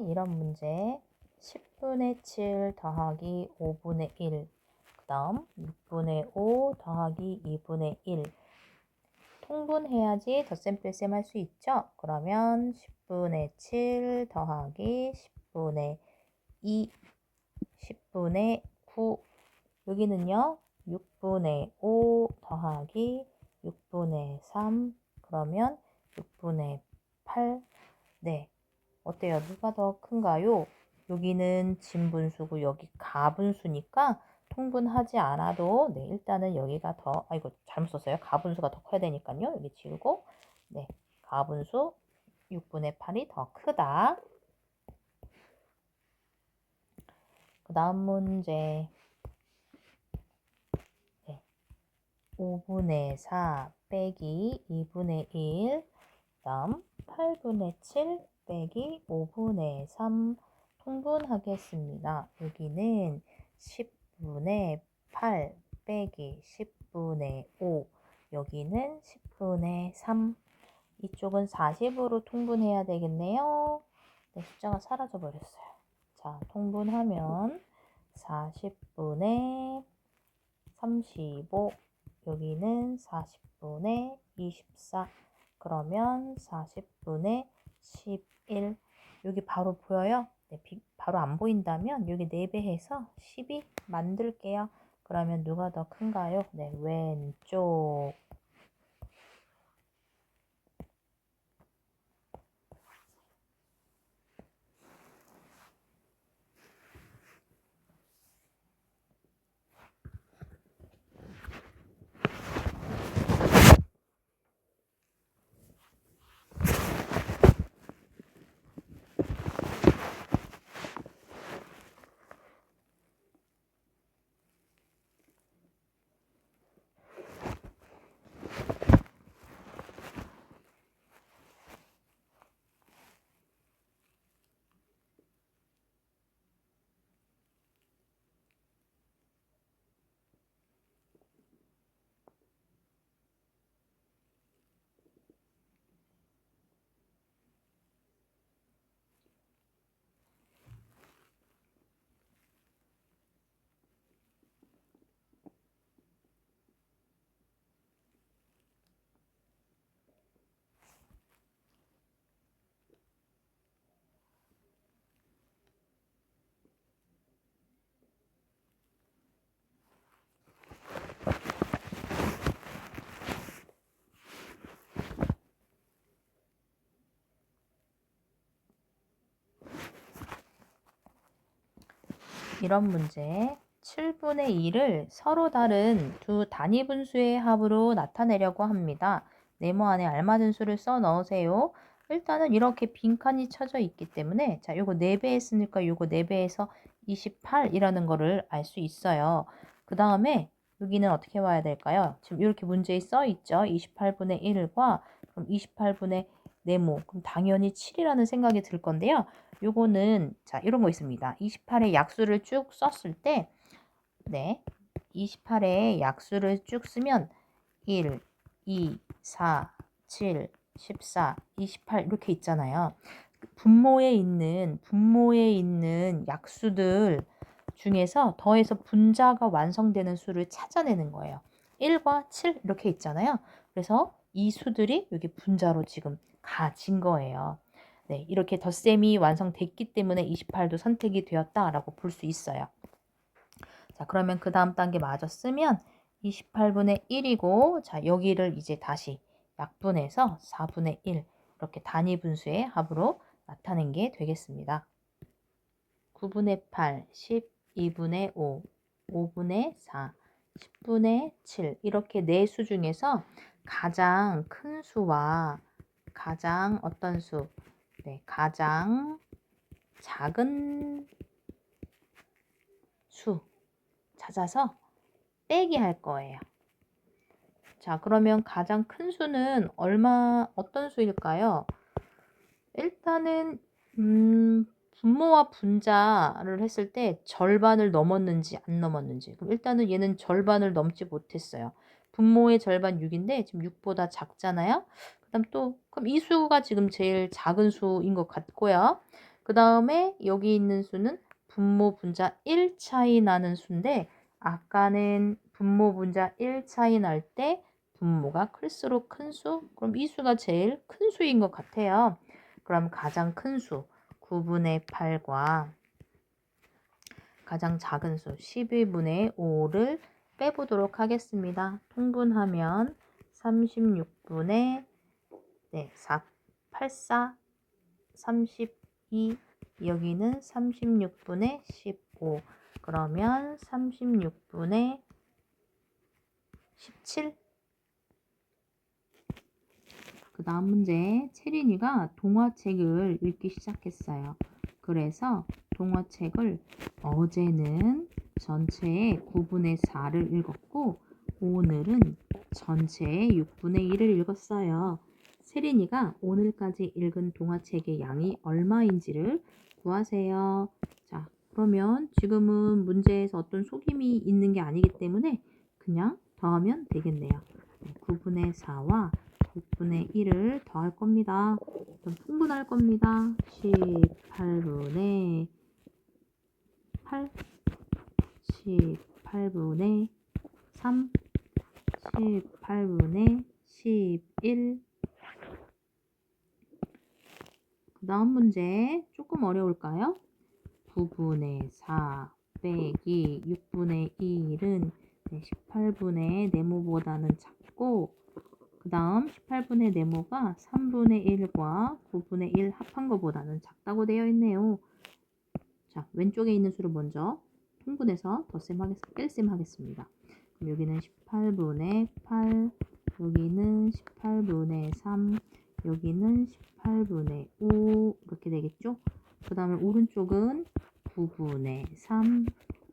이런 문제 10분의 7 더하기 5분의 1, 그 다음 6분의 5 더하기 2분의 1. 통분해야지 덧셈 뺄셈 할 수 있죠? 그러면 10분의 7 더하기 10분의 2, 10분의 9. 여기는요 6분의 5 더하기 6분의 3, 그러면 6분의 8. 네, 어때요? 누가 더 큰가요? 여기는 진분수고 여기 가분수니까 통분하지 않아도 네, 일단은 여기가 더, 아이고 잘못 썼어요. 가분수가 더 커야 되니까요. 여기 지우고, 네, 가분수 6분의 8이 더 크다. 그 다음 문제, 네, 5분의 4 빼기 2분의 1, 그 다음 8분의 7 빼기 5분의 3 통분하겠습니다. 여기는 10분의 8 빼기 10분의 5, 여기는 10분의 3. 이쪽은 40으로 통분해야 되겠네요. 네, 숫자가 사라져 버렸어요. 자, 통분하면 40분의 35, 여기는 40분의 24, 그러면 40분의 11. 여기 바로 보여요? 네, 바로 안 보인다면 여기 4배 해서 12 만들게요. 그러면 누가 더 큰가요? 네, 왼쪽. 이런 문제 7분의 2를 서로 다른 두 단위 분수의 합으로 나타내려고 합니다. 네모 안에 알맞은 수를 써 넣으세요. 일단은 이렇게 빈칸이 쳐져 있기 때문에 자, 요거 4배 했으니까 요거 4배에서 28이라는 거를 알 수 있어요. 그 다음에 여기는 어떻게 와야 될까요? 지금 이렇게 문제에 써 있죠. 28분의 1과 그럼 28분의 네모, 그럼 당연히 7이라는 생각이 들 건데요. 요거는 자, 이런 거 있습니다. 28의 약수를 쭉 썼을 때 네, 28의 약수를 쭉 쓰면 1, 2, 4, 7, 14, 28 이렇게 있잖아요. 분모에 있는 약수들 중에서 더해서 분자가 완성되는 수를 찾아내는 거예요. 1과 7 이렇게 있잖아요. 그래서 이 수들이 여기 분자로 지금 가진 거예요. 네, 이렇게 덧셈이 완성됐기 때문에 28도 선택이 되었다라고 볼 수 있어요. 자, 그러면 그 다음 단계 마저 쓰면 28분의 1이고, 자, 여기를 이제 다시 약분해서 4분의 1, 이렇게 단위 분수의 합으로 나타낸 게 되겠습니다. 9분의 8, 12분의 5, 5분의 4, 10분의 7 이렇게 네 수 중에서 가장 큰 수와 가장 어떤 수? 네, 가장 작은 수 찾아서 빼기 할 거예요. 자, 그러면 가장 큰 수는 어떤 수일까요? 일단은 분모와 분자를 했을 때 절반을 넘었는지 안 넘었는지. 그럼 일단은 얘는 절반을 넘지 못했어요. 분모의 절반 6인데 지금 6보다 작잖아요. 그다음 또 그럼 이 수가 지금 제일 작은 수인 것 같고요. 그 다음에 여기 있는 수는 분모 분자 1 차이 나는 수인데 아까는 분모 분자 1 차이 날 때 분모가 클수록 큰 수? 그럼 이 수가 제일 큰 수인 것 같아요. 그럼 가장 큰 수 9분의 8과 가장 작은 수 12분의 5를 빼보도록 하겠습니다. 통분하면 36분의 84, 32, 여기는 36분의 15, 그러면 36분의 17. 그 다음 문제, 채린이가 동화책을 읽기 시작했어요. 그래서 동화책을 어제는 전체의 9분의 4를 읽었고 오늘은 전체의 6분의 1을 읽었어요. 세린이가 오늘까지 읽은 동화책의 양이 얼마인지를 구하세요. 자, 그러면 지금은 문제에서 어떤 속임이 있는 게 아니기 때문에 그냥 더하면 되겠네요. 9분의 4와 6분의 1을 더할 겁니다. 그럼 통분할 겁니다. 18분의 8, 18분의 3, 18분의 11. 그 다음 문제 조금 어려울까요? 9분의 4 빼기 6분의 1은 18분의 네모보다는 작고 그 다음 18분의 네모가 3분의 1과 9분의 1 합한 것보다는 작다고 되어 있네요. 자, 왼쪽에 있는 수를 먼저 통분해서 뺄셈 하겠습니다. 그럼 여기는 18분의 8, 여기는 18분의 3, 여기는 18분의 5 이렇게 되겠죠? 그 다음에 오른쪽은 9분의 3,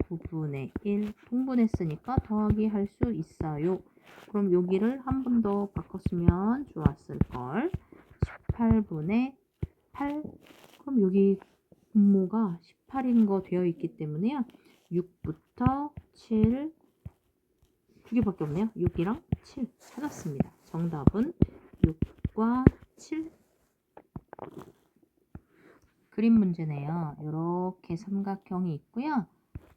9분의 1 통분했으니까 더하기 할 수 있어요. 그럼 여기를 한 번 더 바꿨으면 좋았을걸. 18분의 8. 그럼 여기 분모가 18인 거 되어 있기 때문에요. 6부터 7, 두 개밖에 없네요. 6이랑 7 찾았습니다. 정답은 6과 7. 그림 문제네요. 이렇게 삼각형이 있고요.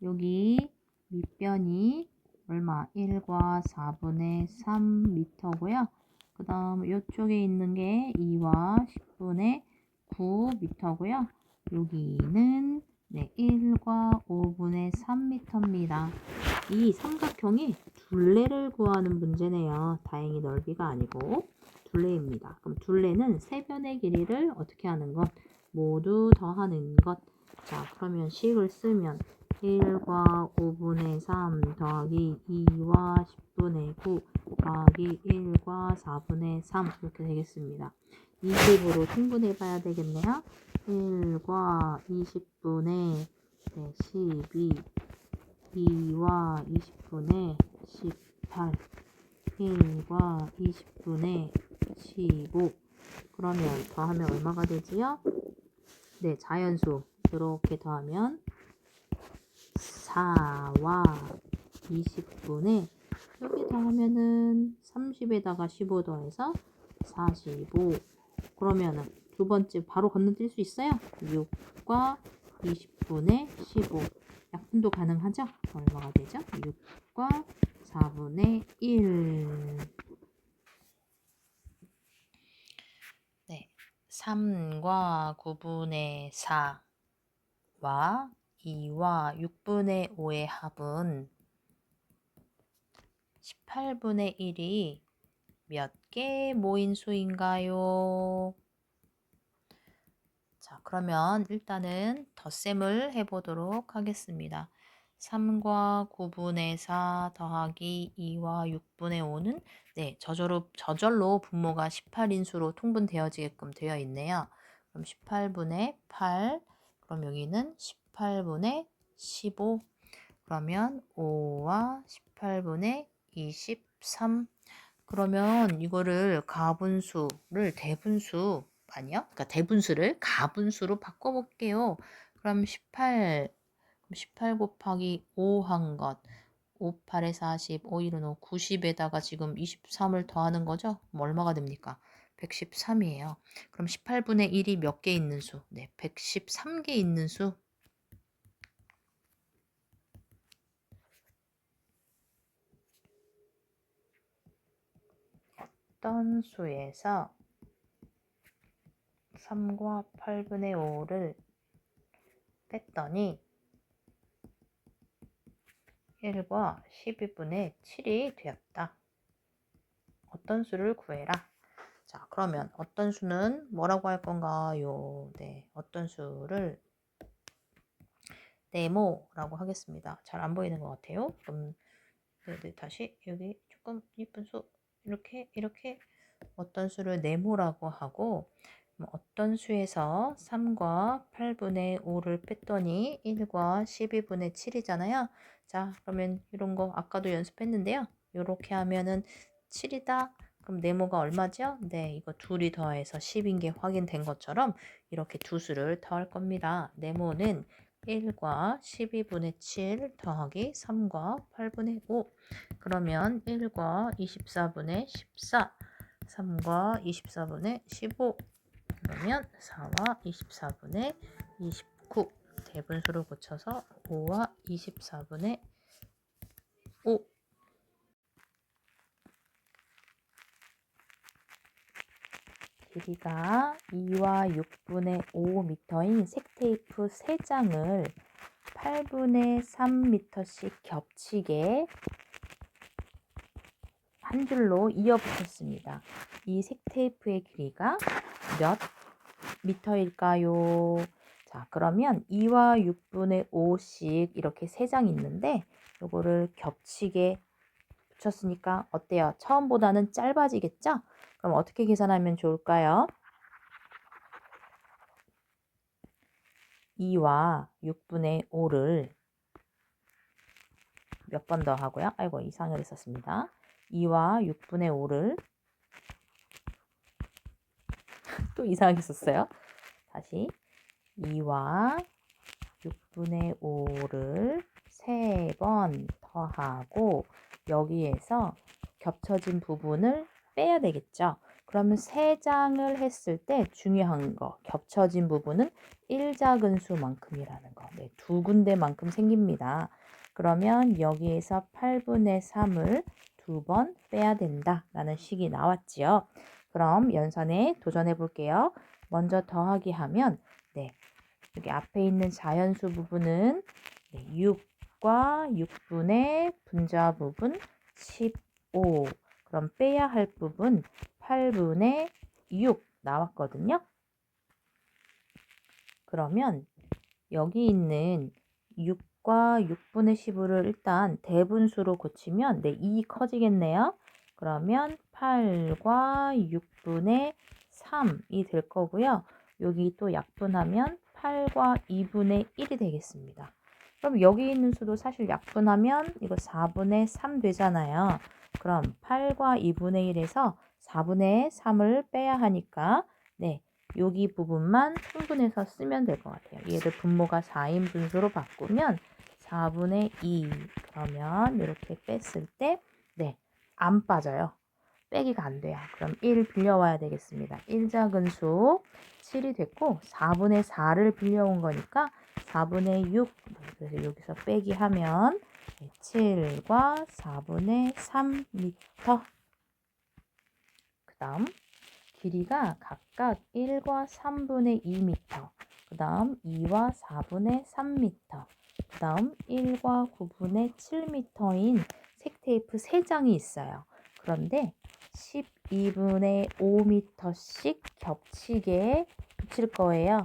여기 밑변이 얼마? 1과 4분의 3m고요. 그 다음 이쪽에 있는 게 2와 10분의 9m고요. 여기는 1과 5분의 3m입니다. 이 삼각형이 둘레를 구하는 문제네요. 다행히 넓이가 아니고 둘레입니다. 그럼 둘레는 세 변의 길이를 어떻게 하는 것? 모두 더하는 것. 자, 그러면 식을 쓰면 1과 5분의 3 더하기 2와 10분의 9 더하기 1과 4분의 3 이렇게 되겠습니다. 20으로 통분해 봐야 되겠네요. 1과 20분의 12, 2와 20분의 18, 1과 20분의 15. 그러면 더하면 얼마가 되지요? 네, 자연수 이렇게 더하면 4와 20분의 여기 더하면은 30에다가 15 더해서 45. 그러면은 두 번째 바로 건너뛸 수 있어요. 6과 20분의 15. 약분도 가능하죠? 얼마가 되죠? 6과 4분의 1. 네, 3과 9분의 4와 2와 6분의 5의 합은 18분의 1이 몇 개 모인 수인가요? 자, 그러면 일단은 덧셈을 해보도록 하겠습니다. 3과 9분의 4 더하기 2와 6분의 5는 저절로 분모가 18인 수로 통분되어지게끔 되어 있네요. 그럼 18분의 8, 그럼 여기는 18분의 15, 그러면 5와 18분의 23. 그러면 이거를 가분수를 대분수 아니요? 그러니까 대분수를 가분수로 바꿔볼게요. 그럼 18 곱하기 5 한 것. 5, 8에 40, 5, 1은 5, 90에다가 지금 23을 더하는 거죠? 그럼 얼마가 됩니까? 113이에요. 그럼 18분의 1이 몇 개 있는 수? 네, 113개 있는 수. 어떤 수에서 3과 8분의 5를 뺐더니 1과 12분의 7이 되었다. 어떤 수를 구해라. 자, 그러면 어떤 수는 뭐라고 할 건가요? 네, 어떤 수를 네모라고 하겠습니다. 잘 안 보이는 것 같아요. 그럼 다시 여기 조금 이쁜 수 이렇게 어떤 수를 네모라고 하고 어떤 수에서 3과 8분의 5를 뺐더니 1과 12분의 7이잖아요. 자, 그러면 이런 거 아까도 연습했는데요. 이렇게 하면은 7이다. 그럼 네모가 얼마죠? 네, 이거 둘이 더해서 10인 게 확인된 것처럼 이렇게 두 수를 더할 겁니다. 네모는 1과 12분의 7 더하기 3과 8분의 5. 그러면 1과 24분의 14, 3과 24분의 15, 그러면 4와 24분의 29. 대분수를 고쳐서 5와 24분의 5. 길이가 2와 6분의 5m인 색테이프 3장을 8분의 3m씩 겹치게 한 줄로 이어 붙였습니다. 이 색테이프의 길이가 몇 미터일까요? 자, 그러면 2와 6분의 5씩 이렇게 3장 있는데 요거를 겹치게 붙였으니까 어때요? 처음보다는 짧아지겠죠? 그럼 어떻게 계산하면 좋을까요? 2와 6분의 5를 몇 번 더 하고요? 아이고, 이상하게 썼습니다. 2와 6분의 5를 또 이상하게 썼어요. 다시 2와 6분의 5를 3번 더하고 여기에서 겹쳐진 부분을 빼야 되겠죠. 그러면 3장을 했을 때 중요한 거 겹쳐진 부분은 1자근수만큼이라는 거. 네, 두 군데만큼 생깁니다. 그러면 여기에서 8분의 3을 2번 빼야 된다라는 식이 나왔지요. 그럼 연산에 도전해 볼게요. 먼저 더하기 하면 네, 여기 앞에 있는 자연수 부분은 6과 6분의 분자 부분 15. 그럼 빼야 할 부분 8분의 6 나왔거든요. 그러면 여기 있는 6과 6분의 15를 일단 대분수로 고치면 2 커지겠네요. 그러면 8과 6분의 3이 될 거고요. 여기 또 약분하면 8과 2분의 1이 되겠습니다. 그럼 여기 있는 수도 사실 약분하면 이거 4분의 3 되잖아요. 그럼 8과 2분의 1에서 4분의 3을 빼야 하니까 여기 부분만 흥분해서 쓰면 될 것 같아요. 얘를 분모가 4인 분수로 바꾸면 4분의 2 그러면 이렇게 뺐을 때 안 빠져요. 빼기가 안 돼요. 그럼 1 빌려와야 되겠습니다. 1자근수 7이 됐고 4분의 4를 빌려온 거니까 4분의 6 그래서 여기서 빼기 하면 7과 4분의 3m 그 다음 길이가 각각 1과 3분의 2m, 그 다음 2와 4분의 3m, 그 다음 1과 9분의 7m인 색테이프 3장이 있어요. 그런데 12분의 5m씩 겹치게 붙일 거예요.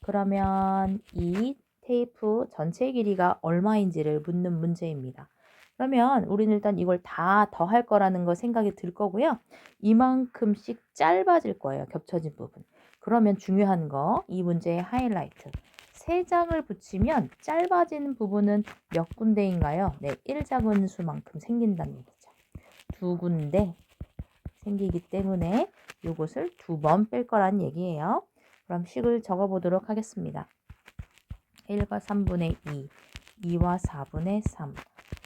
그러면 이 테이프 전체 길이가 얼마인지를 묻는 문제입니다. 그러면 우리는 일단 이걸 다 더할 거라는 거 생각이 들 거고요. 이만큼씩 짧아질 거예요. 겹쳐진 부분. 그러면 중요한 거, 이 문제의 하이라이트. 3장을 붙이면 짧아지는 부분은 몇 군데인가요? 1자분수만큼 생긴다는 얘기죠. 2군데 생기기 때문에 이것을 2번 뺄 거란 얘기예요. 그럼 식을 적어보도록 하겠습니다. 1과 3분의 2, 2와 4분의 3,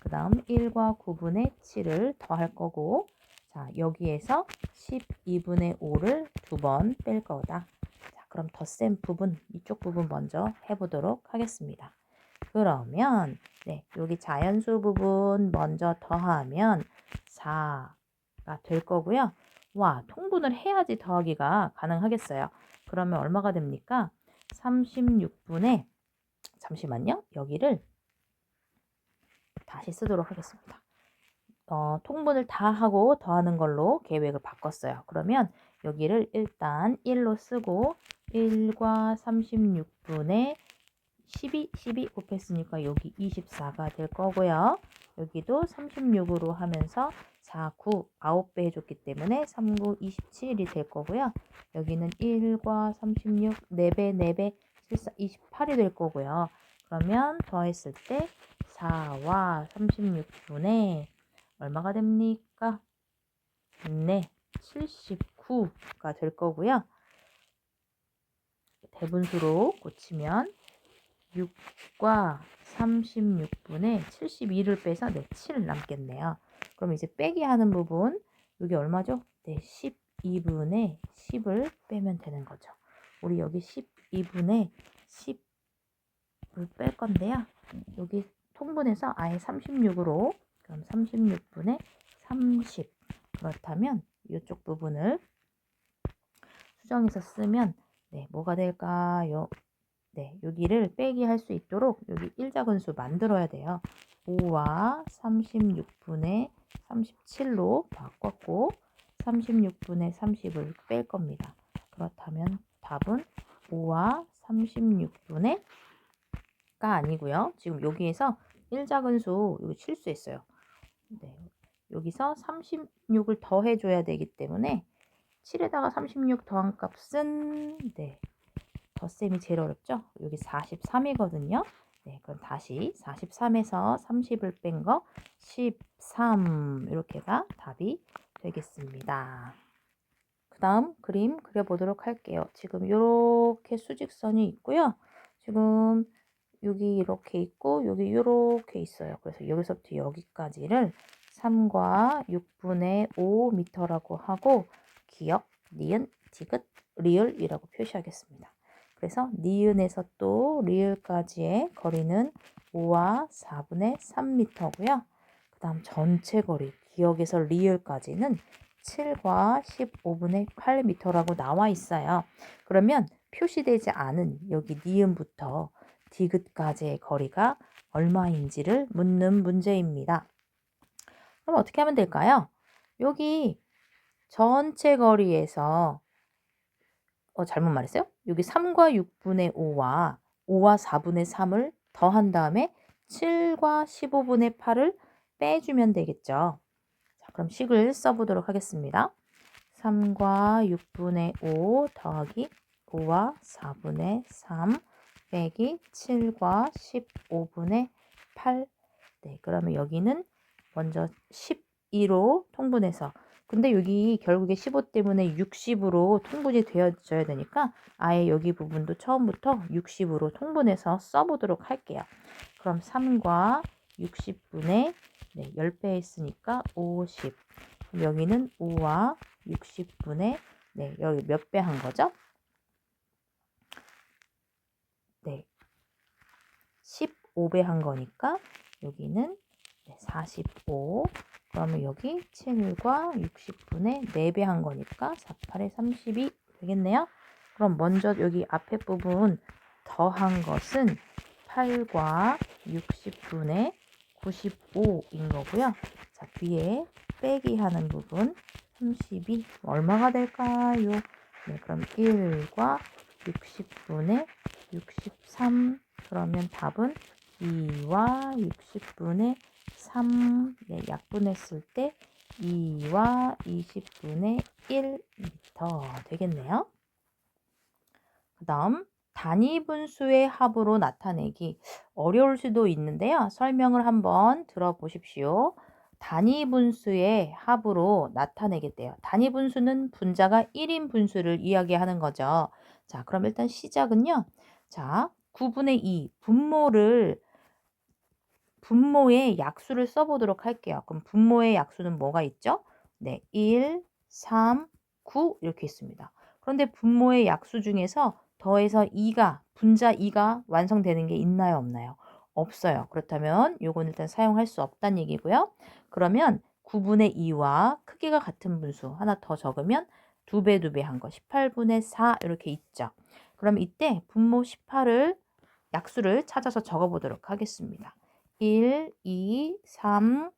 그 다음 1과 9분의 7을 더할 거고 자, 여기에서 12분의 5를 2번 뺄 거다. 자, 그럼 덧셈 부분, 이쪽 부분 먼저 해보도록 하겠습니다. 그러면 여기 자연수 부분 먼저 더하면 4가 될 거고요. 와, 통분을 해야지 더하기가 가능하겠어요. 그러면 얼마가 됩니까? 36분의, 잠시만요. 여기를 다시 쓰도록 하겠습니다. 통분을 다 하고 더하는 걸로 계획을 바꿨어요. 그러면 여기를 일단 1로 쓰고 1과 36분의 12 곱했으니까 여기 24가 될 거고요. 여기도 36으로 하면서 4, 9, 9배 해줬기 때문에 3, 9, 27이 될 거고요. 여기는 1과 36, 4배, 4배, 74, 28이 될 거고요. 그러면 더했을 때 4와 36분의 얼마가 됩니까? 네, 79가 될 거고요. 대분수로 고치면 6과 36분의 72를 빼서 7 남겠네요. 그럼 이제 빼기 하는 부분, 여기 얼마죠? 12분의 10을 빼면 되는 거죠. 우리 여기 12분의 10을 뺄 건데요. 여기 통분해서 아예 36으로, 그럼 36분의 30. 그렇다면 이쪽 부분을 수정해서 쓰면 뭐가 될까요? 여기를 빼기 할 수 있도록 여기 일자근수 만들어야 돼요. 5와 36분의 37로 바꿨고 36분의 30을 뺄 겁니다. 그렇다면 답은 5와 36분의 가 아니고요. 지금 여기에서 일자근수 여기 실수했어요. 여기서 36을 더해줘야 되기 때문에 7에다가 36 더한 값은 덧셈이 제일 어렵죠? 여기 43이거든요. 그럼 다시 43에서 30을 뺀 거 13 이렇게가 답이 되겠습니다. 그 다음 그림 그려보도록 할게요. 지금 이렇게 수직선이 있고요. 지금 여기 이렇게 있고 여기 이렇게 있어요. 그래서 여기서부터 여기까지를 3과 6분의 5m라고 하고 기역, 니은, 디귿, 리을이라고 표시하겠습니다. 그래서 니은에서 또 리을까지의 거리는 5와 4분의 3m고요. 그 다음 전체 거리, 기역에서 리을까지는 7과 15분의 8m라고 나와 있어요. 그러면 표시되지 않은 여기 니은부터 디귿까지의 거리가 얼마인지를 묻는 문제입니다. 그럼 어떻게 하면 될까요? 여기 전체 거리에서 잘못 말했어요? 여기 3과 6분의 5와 5와 4분의 3을 더한 다음에 7과 15분의 8을 빼주면 되겠죠. 자, 그럼 식을 써보도록 하겠습니다. 3과 6분의 5 더하기 5와 4분의 3 빼기 7과 15분의 8. 그러면 여기는 먼저 12로 통분해서, 근데 여기 결국에 15 때문에 60으로 통분이 되어져야 되니까 아예 여기 부분도 처음부터 60으로 통분해서 써보도록 할게요. 그럼 3과 60분의 10배 했으니까 50. 그럼 여기는 5와 60분의 여기 몇 배 한 거죠? 15배 한 거니까 여기는 45. 그러면 여기 7과 60분의 4배 한 거니까 48에 32 되겠네요. 그럼 먼저 여기 앞에 부분 더한 것은 8과 60분의 95인 거고요. 자, 뒤에 빼기 하는 부분 32 얼마가 될까요? 그럼 1과 60분의 63. 그러면 답은 2와 60분의 3 약분했을 때 2와 20분의 1m 되겠네요. 그 다음 단위 분수의 합으로 나타내기 어려울 수도 있는데요. 설명을 한번 들어보십시오. 단위 분수의 합으로 나타내겠대요. 단위 분수는 분자가 1인 분수를 이야기하는 거죠. 자, 그럼 일단 시작은요. 자, 9분의 2 분모의 약수를 써보도록 할게요. 그럼 분모의 약수는 뭐가 있죠? 네, 1, 3, 9 이렇게 있습니다. 그런데 분모의 약수 중에서 더해서 2가 분자 2가 완성되는 게 있나요, 없나요? 없어요. 그렇다면 요건 일단 사용할 수 없다는 얘기고요. 그러면 9분의 2와 크기가 같은 분수 하나 더 적으면 2배 한 거 18분의 4 이렇게 있죠. 그럼 이때 분모 18을 약수를 찾아서 적어 보도록 하겠습니다. 1, 2, 3,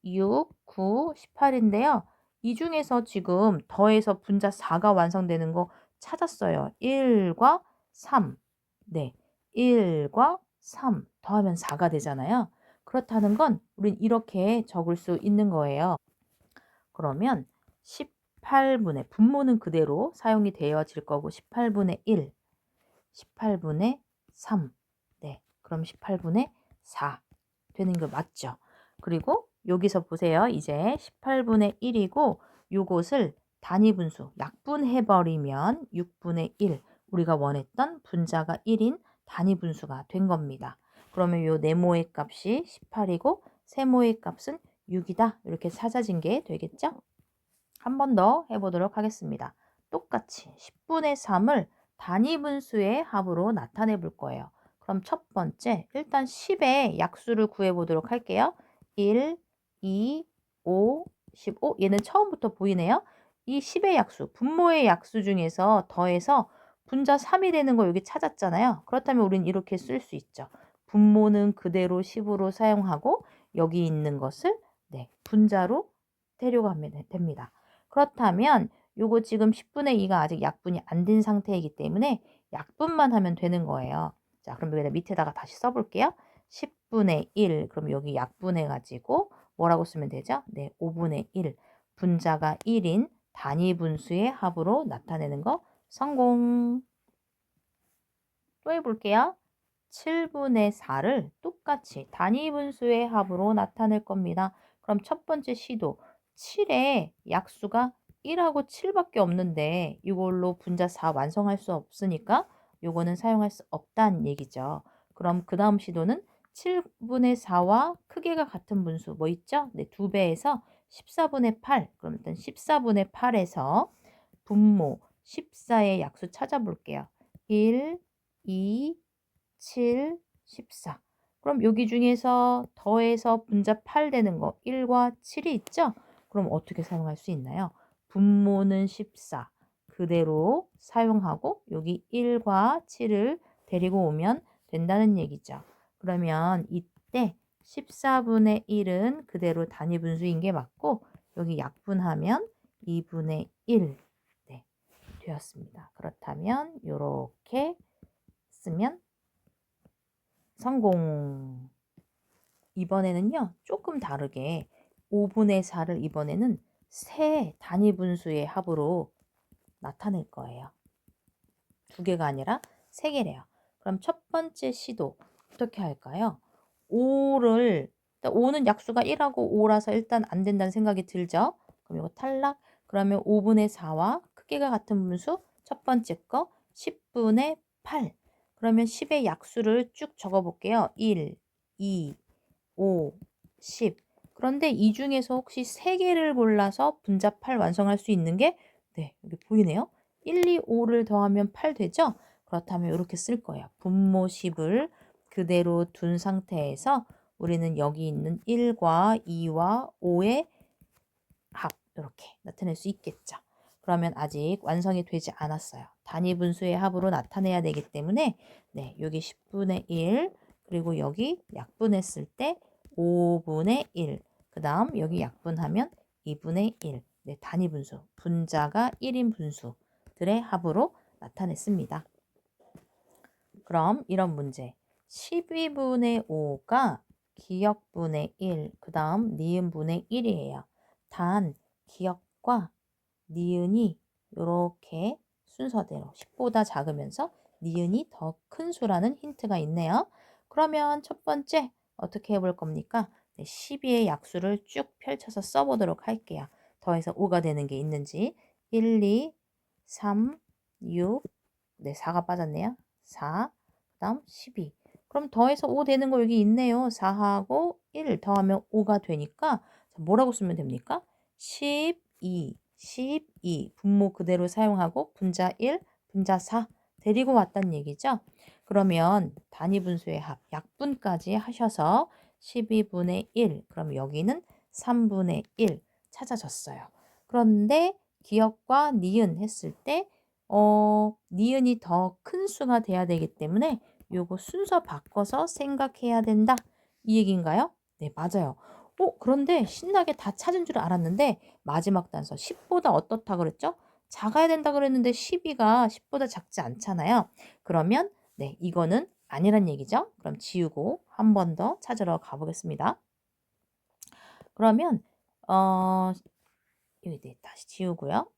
6, 9, 18인데요. 이 중에서 지금 더해서 분자 4가 완성되는 거 찾았어요. 1과 3. 네. 1과 3 더하면 4가 되잖아요. 그렇다는 건 우린 이렇게 적을 수 있는 거예요. 그러면 18분의 분모는 그대로 사용이 되어질 거고 18분의 1, 18분의 3. 네. 그럼 18분의 4 되는 거 맞죠? 그리고 여기서 보세요. 이제 18분의 1이고 요것을 단위 분수 약분해 버리면 6분의 1 우리가 원했던 분자가 1인 단위 분수가 된 겁니다. 그러면 요 네모의 값이 18이고 세모의 값은 6이다. 이렇게 찾아진 게 되겠죠? 한 번 더 해보도록 하겠습니다. 똑같이 10분의 3을 단위 분수의 합으로 나타내 볼 거예요. 그럼 첫 번째 일단 10의 약수를 구해 보도록 할게요. 1, 2, 5, 15 얘는 처음부터 보이네요. 이 10의 약수, 분모의 약수 중에서 더해서 분자 3이 되는 거 여기 찾았잖아요. 그렇다면 우린 이렇게 쓸 수 있죠. 분모는 그대로 10으로 사용하고 여기 있는 것을 네, 분자로 데려가면 됩니다. 그렇다면 요거 지금 10분의 2가 아직 약분이 안 된 상태이기 때문에 약분만 하면 되는 거예요. 자, 그럼 여기다 밑에다가 다시 써볼게요. 10분의 1, 그럼 여기 약분해가지고 뭐라고 쓰면 되죠? 네, 5분의 1. 분자가 1인 단위 분수의 합으로 나타내는 거 성공. 또 해볼게요. 7분의 4를 똑같이 단위 분수의 합으로 나타낼 겁니다. 그럼 첫 번째 시도 7의 약수가 1하고 7밖에 없는데 이걸로 분자 4 완성할 수 없으니까 요거는 사용할 수 없다는 얘기죠. 그럼 그 다음 시도는 7분의 4와 크기가 같은 분수 뭐 있죠? 네, 2배에서 14분의 8. 그럼 일단 14분의 8에서 분모 14의 약수 찾아볼게요. 1, 2, 7, 14. 그럼 여기 중에서 더해서 분자 8 되는 거 1과 7이 있죠? 그럼 어떻게 사용할 수 있나요? 분모는 14 그대로 사용하고 여기 1과 7을 데리고 오면 된다는 얘기죠. 그러면 이때 14분의 1은 그대로 단위 분수인 게 맞고 여기 약분하면 2분의 1 네, 되었습니다. 그렇다면 이렇게 쓰면 성공. 이번에는요, 조금 다르게 5분의 4를 이번에는 세 단위 분수의 합으로 나타낼 거예요. 두 개가 아니라 세 개래요. 그럼 첫 번째 시도 어떻게 할까요? 5를, 5는 약수가 1하고 5라서 일단 안 된다는 생각이 들죠? 그럼 이거 탈락. 그러면 5분의 4와 크기가 같은 분수 첫 번째 거 10분의 8. 그러면 10의 약수를 쭉 적어 볼게요. 1, 2, 5, 10. 그런데 이 중에서 혹시 3개를 골라서 분자 8 완성할 수 있는 게 네, 여기 보이네요. 1, 2, 5를 더하면 8 되죠? 그렇다면 이렇게 쓸 거예요. 분모 10을 그대로 둔 상태에서 우리는 여기 있는 1과 2와 5의 합 이렇게 나타낼 수 있겠죠. 그러면 아직 완성이 되지 않았어요. 단위 분수의 합으로 나타내야 되기 때문에 네, 여기 10분의 1 그리고 여기 약분했을 때 5분의 1. 그 다음 여기 약분하면 2분의 1. 네, 단위 분수. 분자가 1인 분수들의 합으로 나타냈습니다. 그럼 이런 문제. 12분의 5가 기역분의 1, 그 다음 니은분의 1이에요. 단 기역과 니은이 이렇게 순서대로 10보다 작으면서 니은이 더 큰 수라는 힌트가 있네요. 그러면 첫 번째 어떻게 해볼 겁니까? 네, 12의 약수를 쭉 펼쳐서 써보도록 할게요. 더해서 5가 되는 게 있는지 1, 2, 3, 6, 네, 4가 빠졌네요. 4, 그 다음 12. 그럼 더해서 5 되는 거 여기 있네요. 4하고 1 더하면 5가 되니까 뭐라고 쓰면 됩니까? 12 분모 그대로 사용하고 분자 1, 분자 4 데리고 왔다는 얘기죠. 그러면 단위분수의 합, 약분까지 하셔서 12분의 1, 그럼 여기는 3분의 1 찾아졌어요. 그런데 기역과 니은 했을 때 니은이 더 큰 수가 돼야 되기 때문에 요거 순서 바꿔서 생각해야 된다. 이 얘기인가요? 네, 맞아요. 그런데 신나게 다 찾은 줄 알았는데 마지막 단서 10보다 어떻다 그랬죠? 작아야 된다 그랬는데 12가 10보다 작지 않잖아요. 그러면 네, 이거는 아니란 얘기죠. 그럼 지우고 한 번 더 찾으러 가보겠습니다. 그러면 여기 네, 다시 지우고요.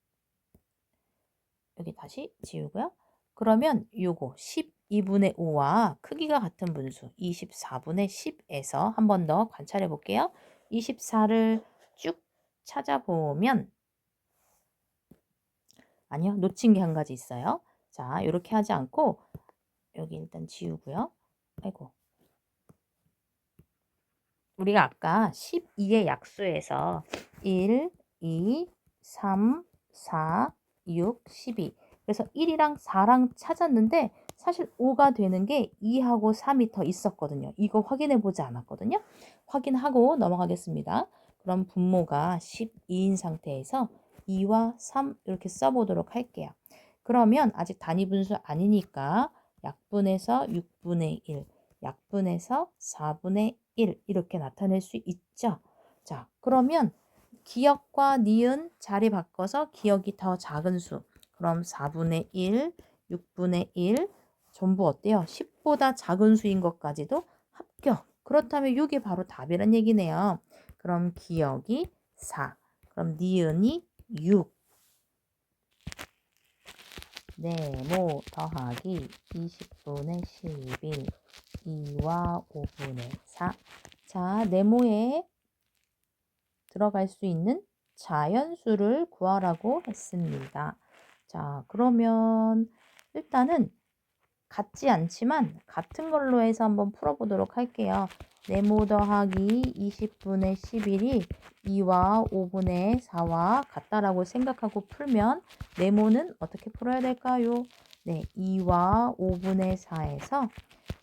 여기 다시 지우고요. 그러면 요거 12분의 5와 크기가 같은 분수 24분의 10에서 한 번 더 관찰해 볼게요. 24를 쭉 찾아보면 아니요, 놓친 게 한 가지 있어요. 자, 이렇게 하지 않고 여기 일단 지우고요. 아이고. 우리가 아까 12의 약수에서 1, 2, 3, 4, 6, 12. 그래서 1이랑 4랑 찾았는데 사실 5가 되는 게 2하고 3이 더 있었거든요. 이거 확인해 보지 않았거든요. 확인하고 넘어가겠습니다. 그럼 분모가 12인 상태에서 2와 3 이렇게 써보도록 할게요. 그러면 아직 단위분수 아니니까 약분해서 6분의 1, 약분해서 4분의 1 이렇게 나타낼 수 있죠. 자, 그러면 기역과 니은 자리 바꿔서 기역이 더 작은 수. 그럼 4분의 1, 6분의 1 전부 어때요? 10보다 작은 수인 것까지도 합격. 그렇다면 이게 바로 답이란 얘기네요. 그럼 기역이 4. 그럼 니은이 6. 네모 더하기 20분의 11 2와 5분의 4. 자, 네모에 들어갈 수 있는 자연수를 구하라고 했습니다. 자, 그러면 일단은 같지 않지만 같은 걸로 해서 한번 풀어보도록 할게요. 네모 더하기 20분의 11이 2와 5분의 4와 같다라고 생각하고 풀면 네모는 어떻게 풀어야 될까요? 네, 2와 5분의 4에서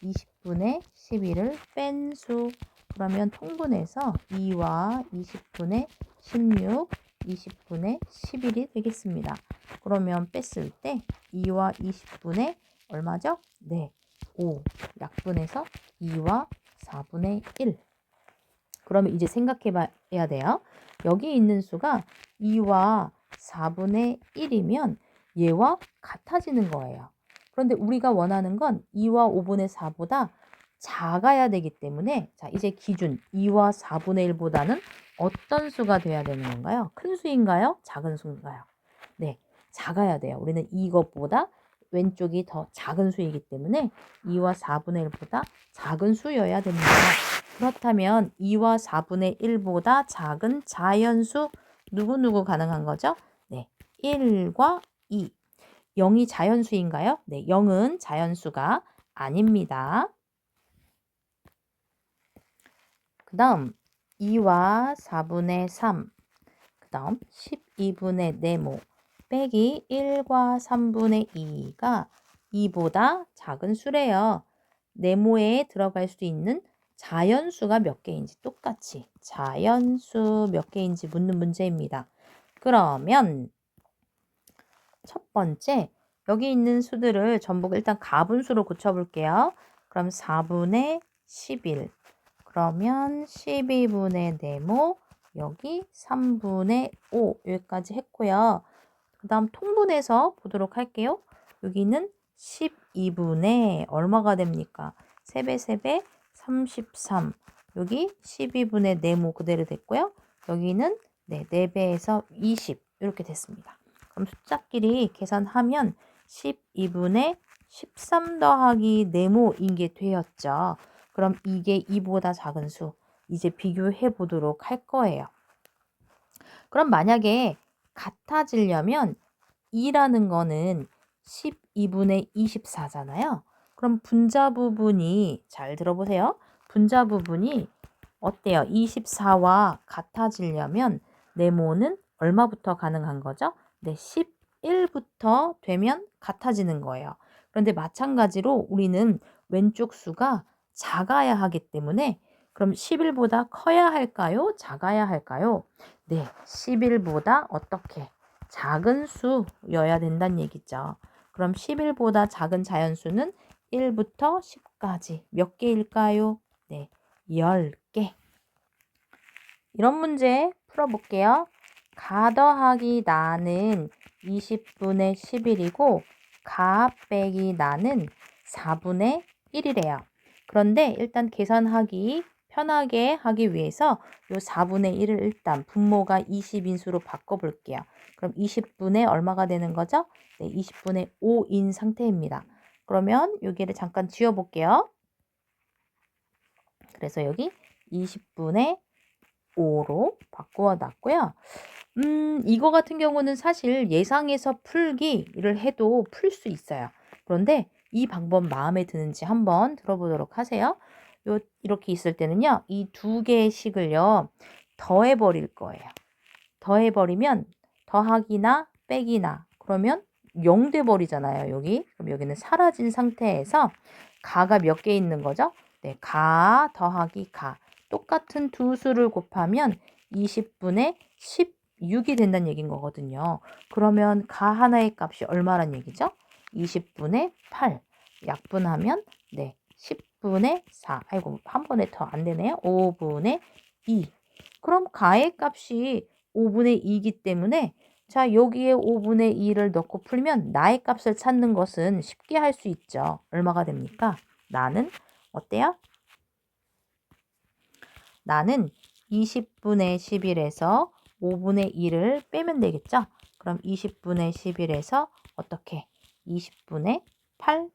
20분의 11을 뺀 수. 그러면 통분해서 2와 20분의 16, 20분의 11이 되겠습니다. 그러면 뺐을 때 2와 20분의 얼마죠? 네, 5. 약분해서 2와 4분의 1. 그러면 이제 생각해 봐야 돼요. 여기 있는 수가 2와 4분의 1이면 얘와 같아지는 거예요. 그런데 우리가 원하는 건 2와 5분의 4보다 작아야 되기 때문에 자, 이제 기준 2와 4분의 1보다는 어떤 수가 돼야 되는 건가요? 큰 수인가요? 작은 수인가요? 네, 작아야 돼요. 우리는 이것보다 왼쪽이 더 작은 수이기 때문에 2와 4분의 1보다 작은 수여야 됩니다. 그렇다면 2와 4분의 1보다 작은 자연수 누구 가능한 거죠? 네, 1과 2. 0이 자연수인가요? 네, 0은 자연수가 아닙니다. 그 다음 2와 4분의 3, 그 다음 12분의 네모 빼기 1과 3분의 2가 2보다 작은 수래요. 네모에 들어갈 수 있는 자연수가 몇 개인지 똑같이 자연수 몇 개인지 묻는 문제입니다. 그러면 첫 번째 여기 있는 수들을 전부 일단 가분수로 고쳐볼게요. 그럼 4분의 11 그러면 12분의 네모 여기 3분의 5 여기까지 했고요. 그 다음 통분해서 보도록 할게요. 여기는 12분의 얼마가 됩니까? 3배 33 여기 12분의 네모 그대로 됐고요. 여기는 네, 4배에서 20 이렇게 됐습니다. 그럼 숫자끼리 계산하면 12분의 13 더하기 네모인 게 되었죠. 그럼 이게 2보다 작은 수 이제 비교해 보도록 할 거예요. 그럼 만약에 같아지려면 2라는 거는 12분의 24잖아요. 그럼 분자 부분이 잘 들어보세요. 분자 부분이 어때요? 24와 같아지려면 네모는 얼마부터 가능한 거죠? 네, 11부터 되면 같아지는 거예요. 그런데 마찬가지로 우리는 왼쪽 수가 작아야 하기 때문에 그럼 11보다 커야 할까요? 작아야 할까요? 네, 11보다 어떻게? 작은 수여야 된다는 얘기죠. 그럼 11보다 작은 자연수는 1부터 10까지 몇 개일까요? 네, 10개. 이런 문제 풀어볼게요. 가 더하기 나는 20분의 11이고 가 빼기 나는 4분의 1이래요. 그런데 일단 계산하기 편하게 하기 위해서 요 4분의 1을 일단 분모가 20인 수로 바꿔볼게요. 그럼 20분의 얼마가 되는 거죠? 네, 20분의 5인 상태입니다. 그러면 여기를 잠깐 지워볼게요. 그래서 여기 20분의 5로 바꾸어 놨고요. 이거 같은 경우는 사실 예상해서 풀기를 해도 풀 수 있어요. 그런데 이 방법 마음에 드는지 한번 들어보도록 하세요. 이렇게 있을 때는요. 이 두 개의 식을요. 더해 버릴 거예요. 더해 버리면 더하기나 빼기나 그러면 0 돼 버리잖아요, 여기. 그럼 여기는 사라진 상태에서 가가 몇 개 있는 거죠? 네, 가 더하기 가. 똑같은 두 수를 곱하면 20분의 16이 된다는 얘기인 거거든요. 그러면 가 하나의 값이 얼마란 얘기죠? 20분의 8. 약분하면 네, 10분의 4. 아이고, 한 번에 더 안 되네요. 5분의 2. 그럼 가의 값이 5분의 2이기 때문에 자, 여기에 5분의 2를 넣고 풀면 나의 값을 찾는 것은 쉽게 할 수 있죠. 얼마가 됩니까? 나는 어때요? 나는 20분의 11에서 5분의 2를 빼면 되겠죠? 그럼 20분의 11에서 어떻게? 20분의 8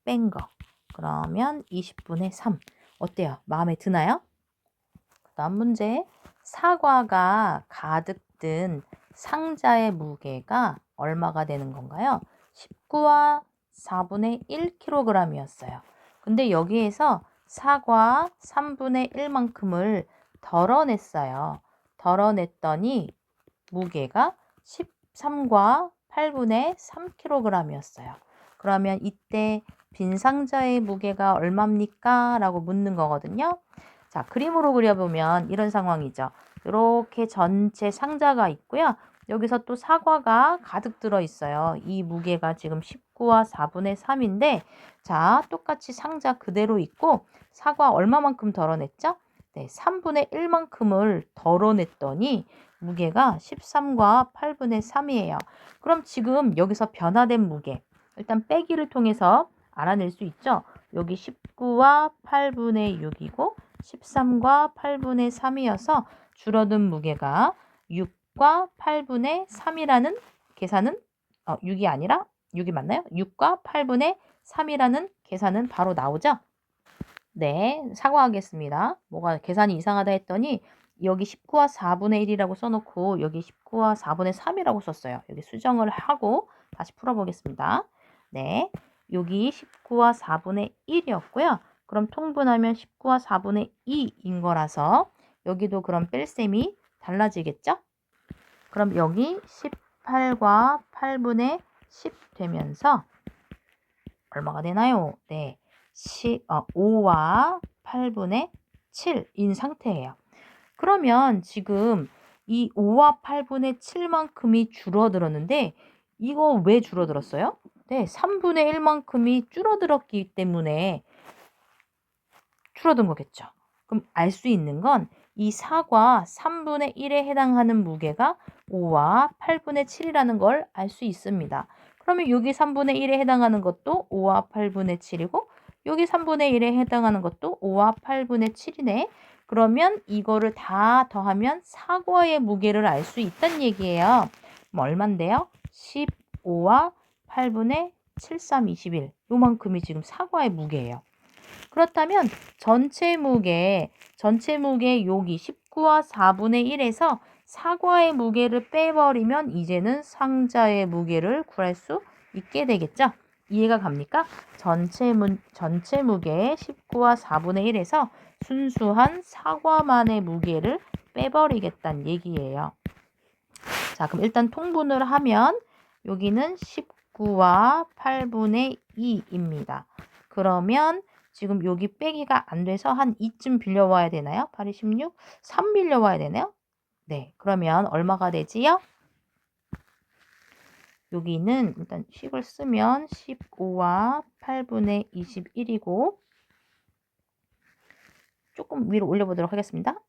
뺀 거. 그러면 20분의 3. 어때요? 마음에 드나요? 그 다음 문제. 사과가 가득 든 상자의 무게가 얼마가 되는 건가요? 19와 4분의 1kg이었어요. 근데 여기에서 사과 3분의 1만큼을 덜어냈어요. 덜어냈더니 무게가 13과 8분의 3kg이었어요. 그러면 이때 빈 상자의 무게가 얼마입니까? 라고 묻는 거거든요. 자, 그림으로 그려보면 이런 상황이죠. 이렇게 전체 상자가 있고요. 여기서 또 사과가 가득 들어있어요. 이 무게가 지금 19와 4분의 3인데 자, 똑같이 상자 그대로 있고 사과 얼마만큼 덜어냈죠? 네, 3분의 1만큼을 덜어냈더니 무게가 13과 8분의 3이에요. 그럼 지금 여기서 변화된 무게 일단 빼기를 통해서 알아낼 수 있죠. 여기 19와 8분의 6이고 13과 8분의 3이어서 줄어든 무게가 6과 8분의 3이라는 계산은 6이 아니라 6이 맞나요? 6과 8분의 3이라는 계산은 바로 나오죠? 네, 사과하겠습니다. 뭐가 계산이 이상하다 했더니 여기 19와 4분의 1이라고 써놓고 여기 19와 4분의 3이라고 썼어요. 여기 수정을 하고 다시 풀어보겠습니다. 네, 여기 19와 4분의 1이었고요. 그럼 통분하면 19와 4분의 2인 거라서 여기도 그럼 뺄셈이 달라지겠죠? 그럼 여기 18과 8분의 10 되면서 얼마가 되나요? 네, 5와 8분의 7인 상태예요. 그러면 지금 이 5와 8분의 7만큼이 줄어들었는데 이거 왜 줄어들었어요? 네, 3분의 1만큼이 줄어들었기 때문에 줄어든 거겠죠. 그럼 알 수 있는 건 이 사과 3분의 1에 해당하는 무게가 5와 8분의 7이라는 걸 알 수 있습니다. 그러면 여기 3분의 1에 해당하는 것도 5와 8분의 7이고 여기 3분의 1에 해당하는 것도 5와 8분의 7이네. 그러면 이거를 다 더하면 사과의 무게를 알 수 있다는 얘기예요. 그럼 얼만데요? 15와 8분의 7, 3, 21. 요만큼이 지금 사과의 무게예요. 그렇다면 전체 무게 여기 19와 4분의 1에서 사과의 무게를 빼버리면 이제는 상자의 무게를 구할 수 있게 되겠죠? 이해가 갑니까? 전체 무게 19와 4분의 1에서 순수한 사과만의 무게를 빼버리겠다는 얘기예요. 자, 그럼 일단 통분을 하면 여기는 19와 8분의 2입니다. 그러면 지금 여기 빼기가 안 돼서 한 2쯤 빌려와야 되나요? 8이 16, 3 빌려와야 되나요? 네, 그러면 얼마가 되지요? 여기는 일단 식을 쓰면 15와 8분의 21이고 조금 위로 올려보도록 하겠습니다.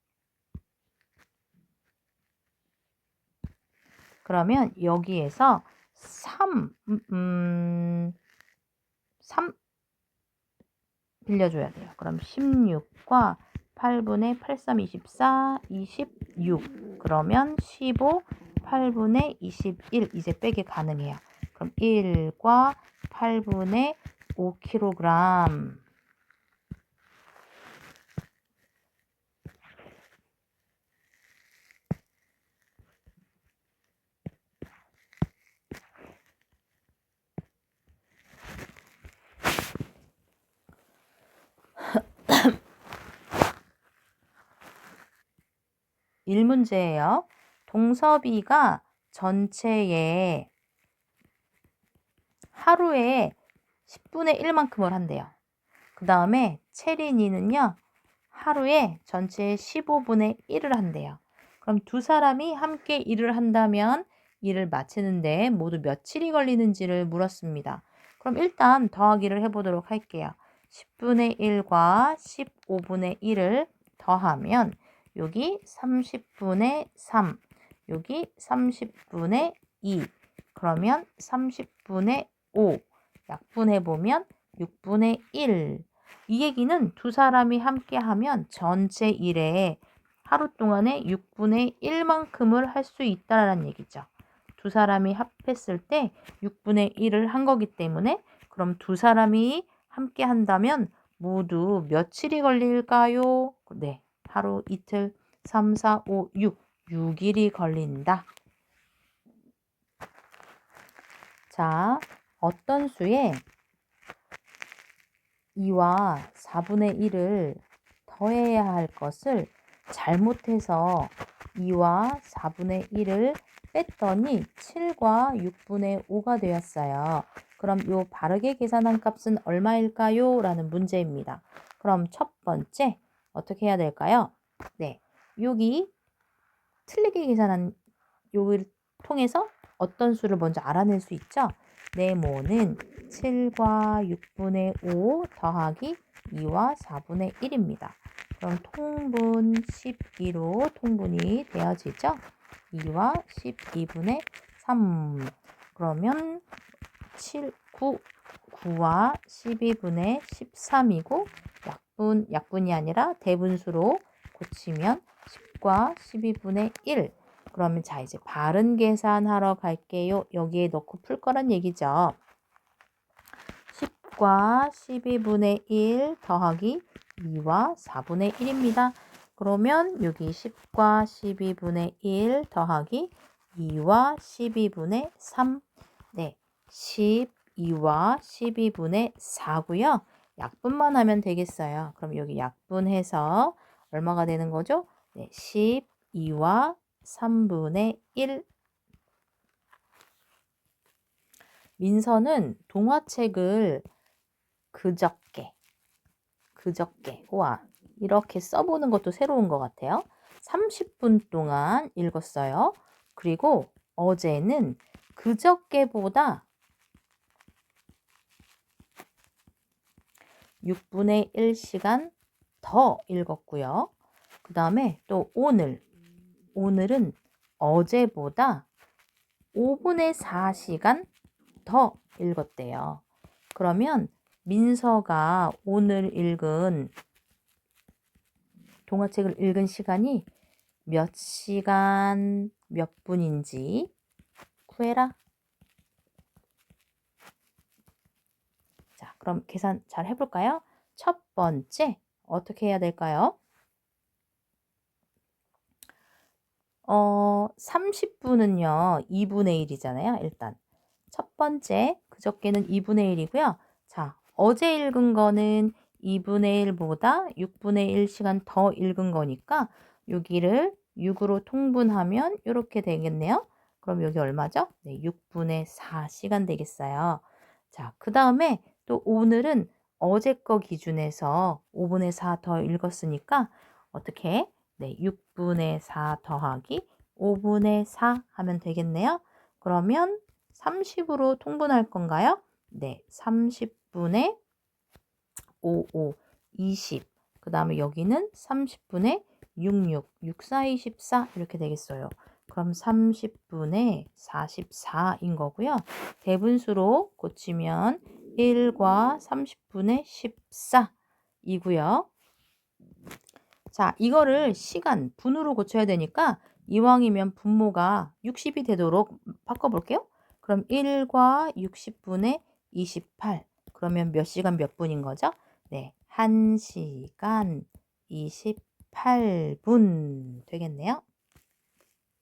그러면 여기에서 3 빌려줘야 돼요. 그럼 16과 8분의 8, 3, 24, 26. 그러면 15, 8분의 21. 이제 빼기 가능해요. 그럼 1과 8분의 5kg. 일 문제예요. 동섭이가 전체에 하루에 10분의 1만큼을 한대요. 그 다음에 채린이는요. 하루에 전체의 15분의 1을 한대요. 그럼 두 사람이 함께 일을 한다면 일을 마치는데 모두 며칠이 걸리는지를 물었습니다. 그럼 일단 더하기를 해보도록 할게요. 10분의 1과 15분의 1을 더하면 여기 30분의 3, 여기 30분의 2, 그러면 30분의 5, 약분해보면 6분의 1. 이 얘기는 두 사람이 함께 하면 전체 일에 하루 동안에 6분의 1만큼을 할 수 있다라는 얘기죠. 두 사람이 합했을 때 6분의 1을 한 거기 때문에 그럼 두 사람이 함께 한다면 모두 며칠이 걸릴까요? 네, 하루, 이틀, 3, 4, 5, 6. 6일이 걸린다. 자, 어떤 수에 2와 4분의 1을 더해야 할 것을 잘못해서 2와 4분의 1을 뺐더니 7과 6분의 5가 되었어요. 그럼 요 바르게 계산한 값은 얼마일까요? 라는 문제입니다. 그럼 첫 번째 어떻게 해야 될까요? 네, 여기 틀리게 계산한 요를 통해서 어떤 수를 먼저 알아낼 수 있죠? 네모는 7과 6분의 5 더하기 2와 4분의 1입니다. 그럼 통분 12로 통분이 되어지죠? 2와 12분의 3. 그러면 7, 9와 12분의 13이고 약분이 아니라 대분수로 고치면 10과 12분의 1. 그러면 자, 이제 바른 계산하러 갈게요. 여기에 넣고 풀 거란 얘기죠. 10과 12분의 1 더하기 2와 4분의 1입니다. 그러면 여기 10과 12분의 1 더하기 2와 12분의 3. 네, 12와 12분의 4고요. 약분만 하면 되겠어요. 그럼 여기 약분해서 얼마가 되는 거죠? 네, 12와 3분의 1. 민서는 동화책을 그저께, 와 이렇게 써보는 것도 새로운 것 같아요. 30분 동안 읽었어요. 그리고 어제는 그저께보다 6분의 1시간 더 읽었고요. 그 다음에 또 오늘은 어제보다 5분의 4시간 더 읽었대요. 그러면 민서가 오늘 읽은 동화책을 읽은 시간이 몇 시간 몇 분인지 구해라. 자, 그럼 계산 잘 해볼까요? 첫 번째 어떻게 해야 될까요? 30분은요 2분의 1이잖아요. 일단 첫 번째 그저께는 2분의 1이고요. 자, 어제 읽은 거는 2분의 1보다 6분의 1시간 더 읽은 거니까 여기를 6으로 통분하면 이렇게 되겠네요. 그럼 여기 얼마죠? 네, 6분의 4시간 되겠어요. 자, 그 다음에 또 오늘은 어제 거 기준에서 5분의 4 더 읽었으니까 어떻게? 네, 6분의 4 더하기 5분의 4 하면 되겠네요. 그러면 30으로 통분할 건가요? 네, 30분의 5, 5, 20. 그 다음에 여기는 30분의 66, 6, 4, 24 이렇게 되겠어요. 그럼 30분의 44인 거고요. 대분수로 고치면 1과 30분의 14이고요. 자, 이거를 시간, 분으로 고쳐야 되니까 이왕이면 분모가 60이 되도록 바꿔볼게요. 그럼 1과 60분의 28. 그러면 몇 시간 몇 분인 거죠? 네, 1시간 28분 되겠네요.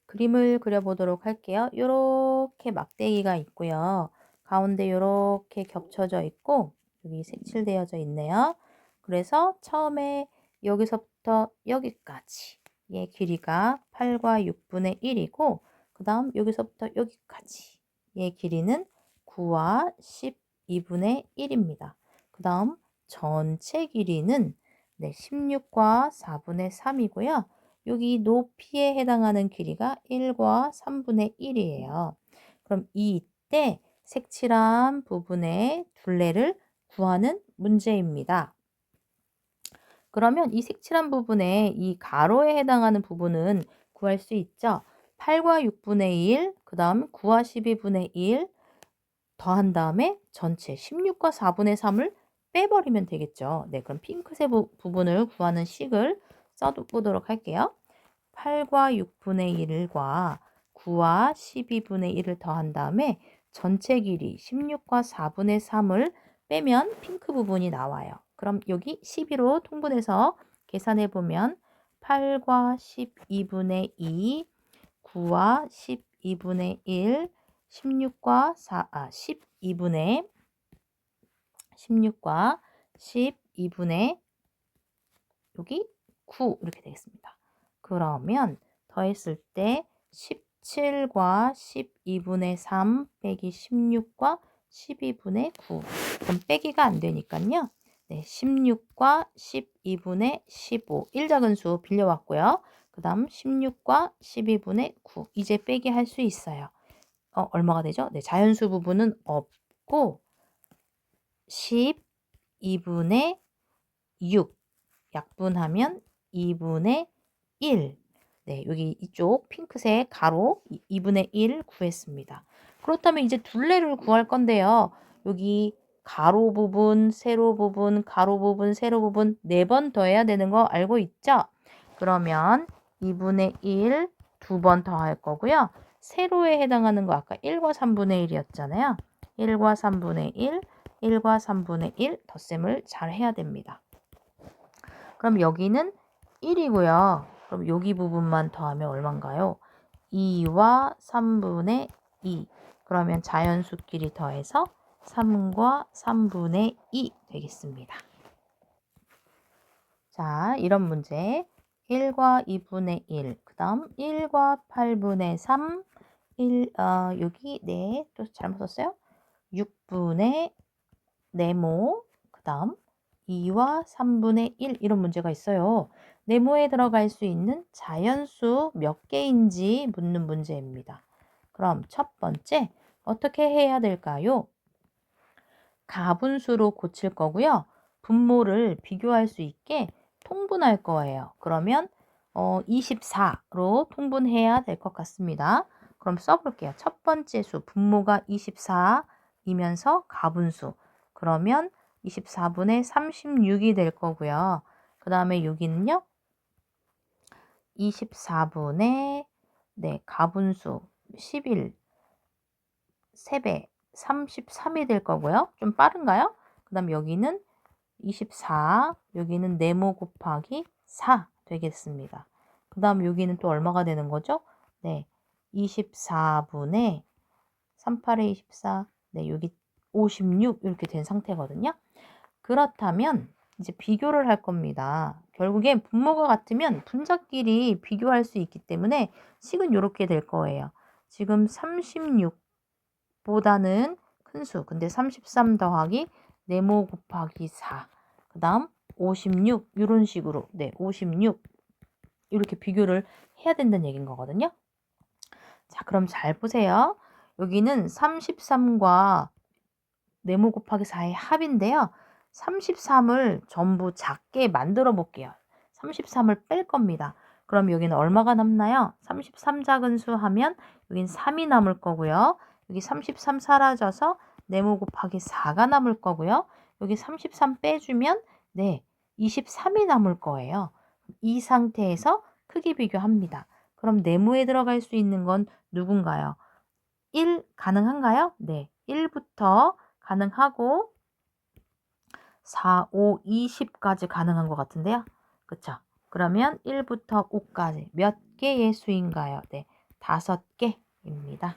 그림을 그려보도록 할게요. 요렇게 막대기가 있고요. 가운데 요렇게 겹쳐져 있고 여기 색칠되어져 있네요. 그래서 처음에 여기서부터 여기까지 얘 길이가 8과 6분의 1이고 그 다음 여기서부터 여기까지 얘 길이는 9와 12분의 1입니다. 그 다음 전체 길이는 16과 4분의 3이고요. 여기 높이에 해당하는 길이가 1과 3분의 1이에요. 그럼 이때 색칠한 부분의 둘레를 구하는 문제입니다. 그러면 이 색칠한 부분에 이 가로에 해당하는 부분은 구할 수 있죠. 8과 6분의 1, 그 다음 9와 12분의 1 더한 다음에 전체 16과 4분의 3을 빼버리면 되겠죠. 네, 그럼 핑크색 부분을 구하는 식을 써보도록 할게요. 8과 6분의 1과 9와 12분의 1을 더한 다음에 전체 길이 16과 4분의 3을 빼면 핑크 부분이 나와요. 그럼 여기 12로 통분해서 계산해 보면 8과 12분의 2, 9와 12분의 1, 16과 12분의 여기 9 이렇게 되겠습니다. 그러면 더했을 때 17과 12분의 3 빼기 16과 12분의 9. 그럼 빼기가 안 되니까요. 네, 16과 12분의 15. 1작은 수 빌려왔고요. 그 다음 16과 12분의 9. 이제 빼기 할 수 있어요. 얼마가 되죠? 네, 자연수 부분은 없고 12분의 6. 약분하면 2분의 1. 네, 여기 이쪽 핑크색 가로 2분의 1 구했습니다. 그렇다면 이제 둘레를 구할 건데요. 여기 가로 부분, 세로 부분, 가로 부분, 세로 부분 4번 더해야 되는 거 알고 있죠? 그러면 2분의 1 2번 더할 거고요. 세로에 해당하는 거 아까 1과 3분의 1이었잖아요. 1과 3분의 1, 1과 3분의 1 덧셈을 잘 해야 됩니다. 그럼 여기는 1이고요. 그럼 여기 부분만 더하면 얼마인가요? 2와 3분의 2. 그러면 자연수끼리 더해서 3과 3분의 2 되겠습니다. 자, 이런 문제 1과 2분의 1, 그 다음 1과 8분의 3, 여기 네, 또 잘못 썼어요. 6분의 네모, 그 다음 2와 3분의 1 이런 문제가 있어요. 네모에 들어갈 수 있는 자연수 몇 개인지 묻는 문제입니다. 그럼 첫 번째 어떻게 해야 될까요? 가분수로 고칠 거고요. 분모를 비교할 수 있게 통분할 거예요. 그러면 24로 통분해야 될 것 같습니다. 그럼 써볼게요. 첫 번째 수 분모가 24이면서 가분수. 그러면 24분의 36이 될 거고요. 그 다음에 여기는요. 24분의 가분수 11, 3배, 33이 될 거고요. 좀 빠른가요? 그 다음 여기는 24, 여기는 네모 곱하기 4 되겠습니다. 그 다음 여기는 또 얼마가 되는 거죠? 네, 24분의 38에 24, 네, 여기 56 이렇게 된 상태거든요. 그렇다면 이제 비교를 할 겁니다. 결국엔 분모가 같으면 분자끼리 비교할 수 있기 때문에 식은 이렇게 될 거예요. 지금 36보다는 큰 수. 근데 33 더하기 네모 곱하기 4. 그 다음 56 이런 식으로 56 이렇게 비교를 해야 된다는 얘기인 거거든요. 자, 그럼 잘 보세요. 여기는 33과 네모 곱하기 4의 합인데요. 33을 전부 작게 만들어 볼게요. 33을 뺄 겁니다. 그럼 여기는 얼마가 남나요? 33 작은 수 하면 여긴 3이 남을 거고요. 여기 33 사라져서 네모 곱하기 4가 남을 거고요. 여기 33 빼주면 23이 남을 거예요. 이 상태에서 크기 비교합니다. 그럼 네모에 들어갈 수 있는 건 누군가요? 1 가능한가요? 네. 1부터 가능하고 4, 5, 20까지 가능한 것 같은데요. 그쵸? 그러면 1부터 5까지 몇 개의 수인가요? 네. 5개입니다.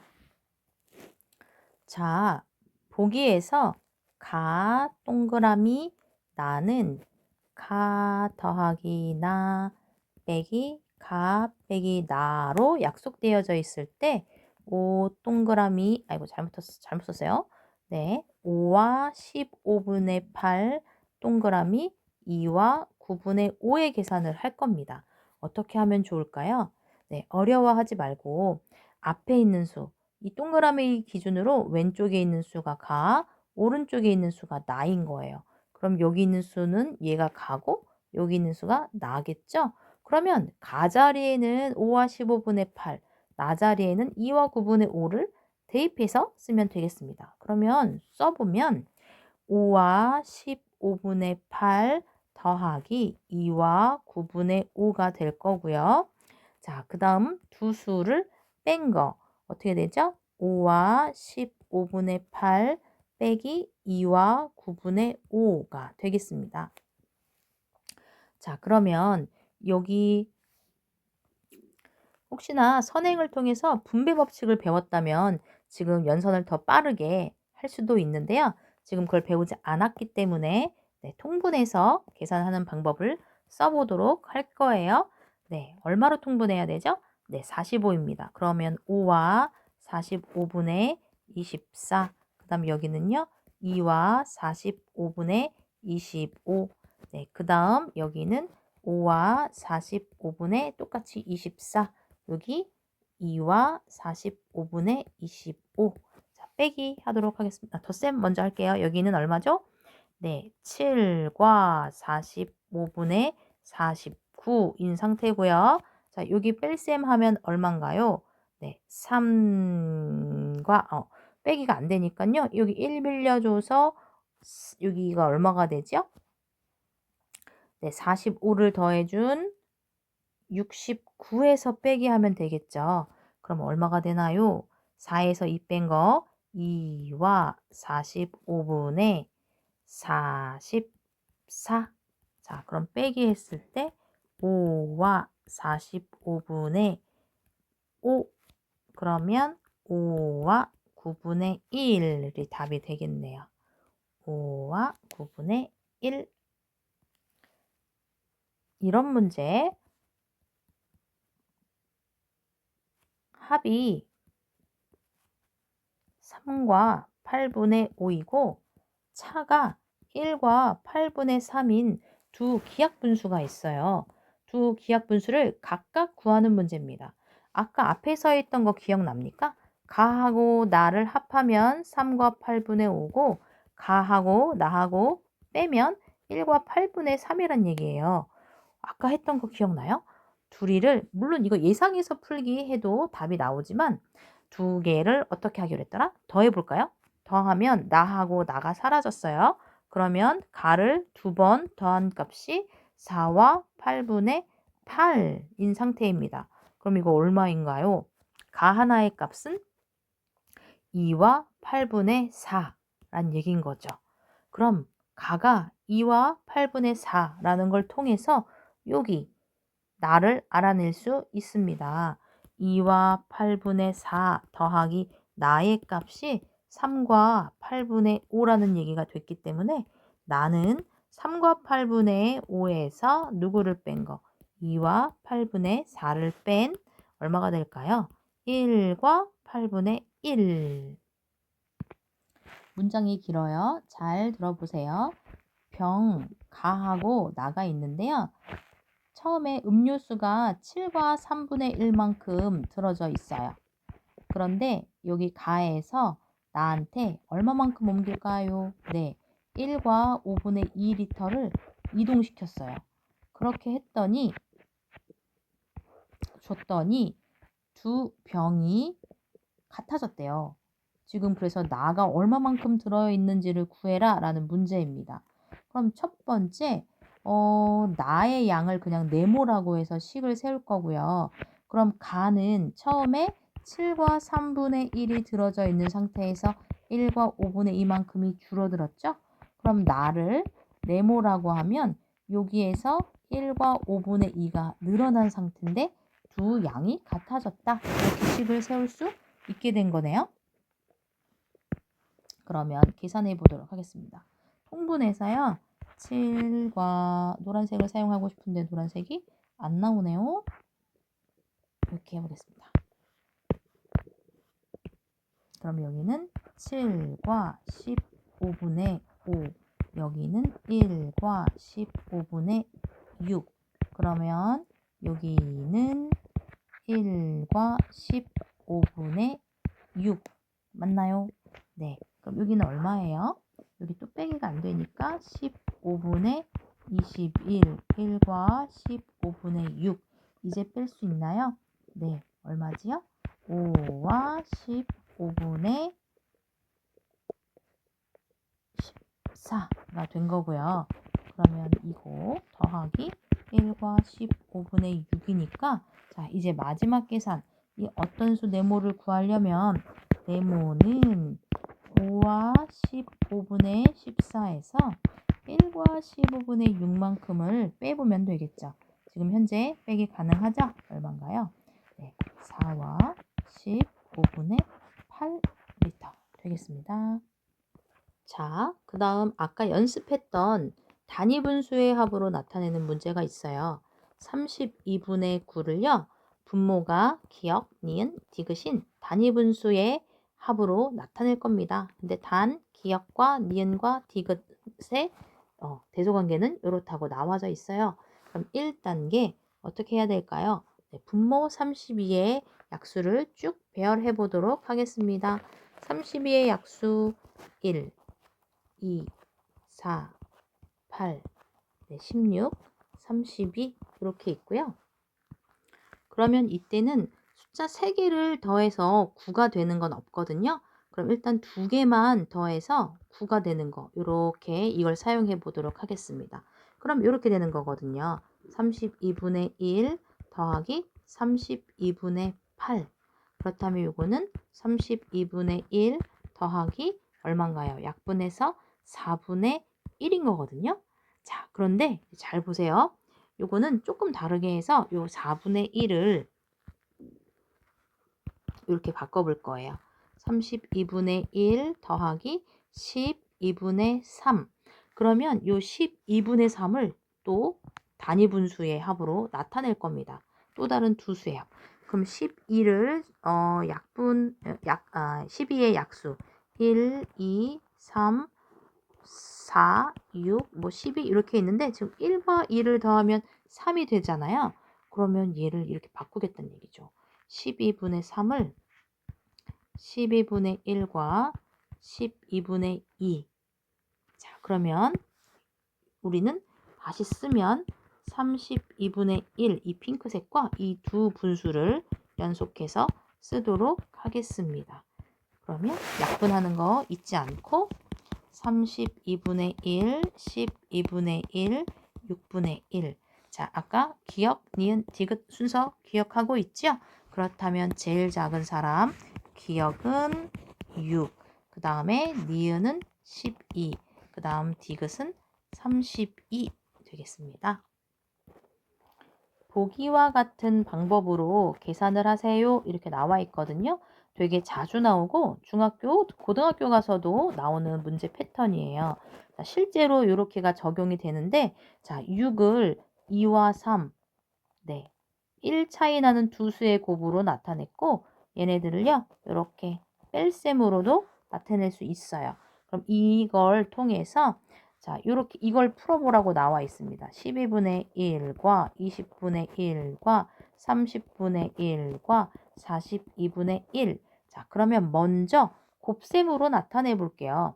자, 보기에서 가 동그라미 나는 가 더하기 나 빼기 가 빼기 나로 약속되어져 있을 때 5 동그라미 아이고 잘못 썼어요. 네. 5와 15분의 8 동그라미 2와 9분의 5의 계산을 할 겁니다. 어떻게 하면 좋을까요? 네, 어려워하지 말고 앞에 있는 수, 이 동그라미 기준으로 왼쪽에 있는 수가 가, 오른쪽에 있는 수가 나인 거예요. 그럼 여기 있는 수는 얘가 가고 여기 있는 수가 나겠죠? 그러면 가 자리에는 5와 15분의 8, 나 자리에는 2와 9분의 5를 대입해서 쓰면 되겠습니다. 그러면 써보면 5와 15분의 8 더하기 2와 9분의 5가 될 거고요. 자, 그 다음 두 수를 뺀 거 어떻게 되죠? 5와 15분의 8 빼기 2와 9분의 5가 되겠습니다. 자, 그러면 여기 혹시나 선행을 통해서 분배 법칙을 배웠다면 지금 연선을 더 빠르게 할 수도 있는데요. 지금 그걸 배우지 않았기 때문에 통분해서 계산하는 방법을 써보도록 할 거예요. 네, 얼마로 통분해야 되죠? 네, 45입니다. 그러면 5와 45분의 24. 그 다음 여기는요. 2와 45분의 25. 네, 그 다음 여기는 5와 45분의 똑같이 24. 여기 2와 45분의 25. 자, 빼기 하도록 하겠습니다. 덧셈 먼저 할게요. 여기는 얼마죠? 네, 7과 45분의 49인 상태고요. 자, 여기 뺄셈 하면 얼마인가요? 네, 3과 빼기가 안 되니까요. 여기 1 빌려줘서 여기가 얼마가 되죠? 네, 45를 더해준 69에서 빼기 하면 되겠죠. 그럼 얼마가 되나요? 4에서 2 뺀 거 2와 45분의 44. 자, 그럼 빼기 했을 때 5와 45분의 5. 그러면 5와 9분의 1이 답이 되겠네요. 5와 9분의 1. 이런 문제 합이 3과 8분의 5이고 차가 1과 8분의 3인 두 기하분수가 있어요. 두 기하분수를 각각 구하는 문제입니다. 아까 앞에 서 있던 거 기억납니까? 가하고 나를 합하면 3과 8분의 5고 가하고 나하고 빼면 1과 8분의 3이란 얘기예요. 아까 했던 거 기억나요? 둘이를 물론 이거 예상해서 풀기 해도 답이 나오지만 두 개를 어떻게 하기로 했더라? 더해 볼까요? 더하면 나하고 나가 사라졌어요. 그러면 가를 2번 더한 값이 4와 8분의 8인 상태입니다. 그럼 이거 얼마인가요? 가 하나의 값은 2와 8분의 4란 얘기인 거죠. 그럼 가가 2와 8분의 4라는 걸 통해서 여기 나를 알아낼 수 있습니다. 2와 8분의 4 더하기 나의 값이 3과 8분의 5라는 얘기가 됐기 때문에 나는 3과 8분의 5에서 누구를 뺀 거? 2와 8분의 4를 뺀 얼마가 될까요? 1과 8분의 1. 문장이 길어요. 잘 들어보세요. 병, 가하고 나가 있는데요. 처음에 음료수가 7과 3분의 1만큼 들어져 있어요. 그런데 여기 가에서 나한테 얼마만큼 옮길까요? 네, 1과 5분의 2리터를 이동시켰어요. 그렇게 줬더니 두 병이 같아졌대요. 지금 그래서 나가 얼마만큼 들어있는지를 구해라 라는 문제입니다. 그럼 첫 번째, 나의 양을 그냥 네모라고 해서 식을 세울 거고요. 그럼 가는 처음에 7과 3분의 1이 들어져 있는 상태에서 1과 5분의 2만큼이 줄어들었죠? 그럼 나를 네모라고 하면 여기에서 1과 5분의 2가 늘어난 상태인데 두 양이 같아졌다. 이렇게 식을 세울 수 있게 된 거네요. 그러면 계산해 보도록 하겠습니다. 통분해서요. 7과 노란색을 사용하고 싶은데 노란색이 안 나오네요. 이렇게 해보겠습니다. 그럼 여기는 7과 15분의 5, 여기는 1과 15분의 6. 그러면 여기는 1과 15분의 6 맞나요? 네. 그럼 여기는 얼마예요? 여기 뚝배기가 안 되니까 15분의 21, 1과 15분의 6. 이제 뺄 수 있나요? 네. 얼마지요? 5와 15분의 14가 된 거고요. 그러면 이거 더하기 1과 15분의 6이니까 자, 이제 마지막 계산. 이 어떤 수 네모를 구하려면 네모는 5와 15분의 14에서 1과 15분의 6만큼을 빼보면 되겠죠. 지금 현재 빼기 가능하죠? 얼마인가요? 네, 4와 15분의 8리터 되겠습니다. 자, 그 다음 아까 연습했던 단위분수의 합으로 나타내는 문제가 있어요. 32분의 9를요. 분모가 기역, 니은, 디귿인 단위분수의 합으로 나타낼 겁니다. 근데 단, 기역과 니은과 디귿의 대소관계는 이렇다고 나와져 있어요. 그럼 1단계 어떻게 해야 될까요? 네, 분모 32의 약수를 쭉 배열해 보도록 하겠습니다. 32의 약수 1, 2, 4, 8, 16, 32 이렇게 있고요. 그러면 이때는 숫자 3개를 더해서 9가 되는 건 없거든요. 그럼 일단 2개만 더해서 9가 되는 거 이렇게 이걸 사용해 보도록 하겠습니다. 그럼 이렇게 되는 거거든요. 32분의 1 더하기 32분의 8 그렇다면 이거는 32분의 1 더하기 얼마인가요? 약분해서 4분의 1인 거거든요. 자, 그런데 잘 보세요. 요거는 조금 다르게 해서 요 4분의 1을 이렇게 바꿔볼 거예요. 32분의 1 더하기 12분의 3. 그러면 요 12분의 3을 또 단위분수의 합으로 나타낼 겁니다. 또 다른 두 수의 합. 그럼 12를 12의 약수 1, 2, 3, 4, 6, 뭐 12 이렇게 있는데 지금 1과 2를 더하면 3이 되잖아요. 그러면 얘를 이렇게 바꾸겠다는 얘기죠. 12분의 3을 12분의 1과 12분의 2. 자, 그러면 우리는 다시 쓰면 32분의 1, 이 핑크색과 이 두 분수를 연속해서 쓰도록 하겠습니다. 그러면 약분하는 거 잊지 않고 32분의 1, 12분의 1, 6분의 1. 자, 아까 기역, 니은, 디귿 순서 기억하고 있죠? 그렇다면 제일 작은 사람 기역은 6, 그 다음에 니은은 12, 그 다음 디귿은 32 되겠습니다. 보기와 같은 방법으로 계산을 하세요. 이렇게 나와 있거든요. 되게 자주 나오고 중학교, 고등학교 가서도 나오는 문제 패턴이에요. 자, 실제로 이렇게가 적용이 되는데 자, 6을 2와 3, 네, 1 차이 나는 두 수의 곱으로 나타냈고 얘네들을요, 이렇게 뺄셈으로도 나타낼 수 있어요. 그럼 이걸 통해서 자, 이렇게 이걸 풀어보라고 나와 있습니다. 12분의 1과 20분의 1과 30분의 1과 42분의 1. 자, 그러면 먼저 곱셈으로 나타내 볼게요.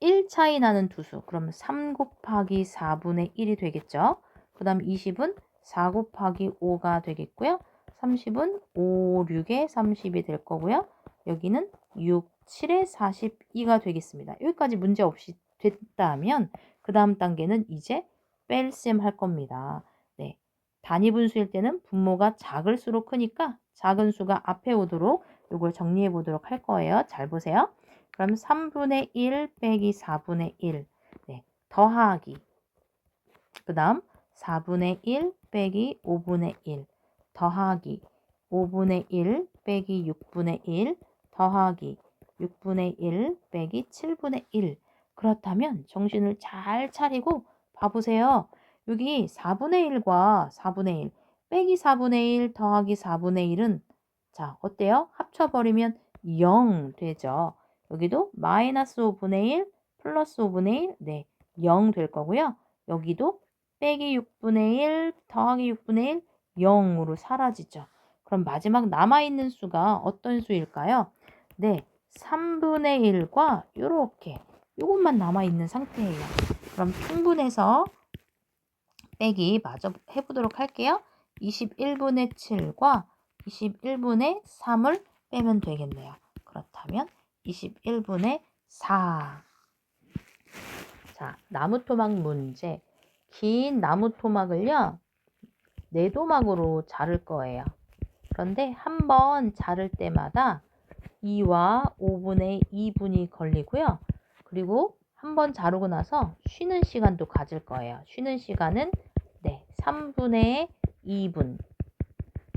1 차이 나는 두 수. 그러면 3 곱하기 4분의 1이 되겠죠. 그 다음 20은 4 곱하기 5가 되겠고요. 30은 5, 6에 30이 될 거고요. 여기는 6, 7에 42가 되겠습니다. 여기까지 문제 없이 됐다면 그 다음 단계는 이제 뺄셈 할 겁니다. 네, 단위 분수일 때는 분모가 작을수록 크니까 작은 수가 앞에 오도록 이걸 정리해 보도록 할 거예요. 잘 보세요. 그럼 3분의 1 빼기 4분의 1. 네, 더하기. 그 다음 4분의 1 빼기 5분의 1. 더하기. 5분의 1 빼기 6분의 1. 더하기. 6분의 1 빼기 7분의 1. 그렇다면 정신을 잘 차리고 봐보세요. 여기 4분의 1과 4분의 1 빼기 4분의 1 더하기 4분의 1은 자, 어때요? 합쳐버리면 0 되죠. 여기도 마이너스 5분의 1 플러스 5분의 1 네, 0 될 거고요. 여기도 빼기 6분의 1 더하기 6분의 1 0으로 사라지죠. 그럼 마지막 남아있는 수가 어떤 수일까요? 네, 3분의 1과 이렇게 이것만 남아있는 상태예요. 그럼 충분해서 빼기 마저 해보도록 할게요. 21분의 7과 21분의 3을 빼면 되겠네요. 그렇다면 21분의 4. 자, 나무토막 문제. 긴 나무토막을요, 4도막으로 자를 거예요. 그런데 한번 자를 때마다 2와 5분의 2분이 걸리고요. 그리고 한번 자르고 나서 쉬는 시간도 가질 거예요. 쉬는 시간은 네, 3분의 2분.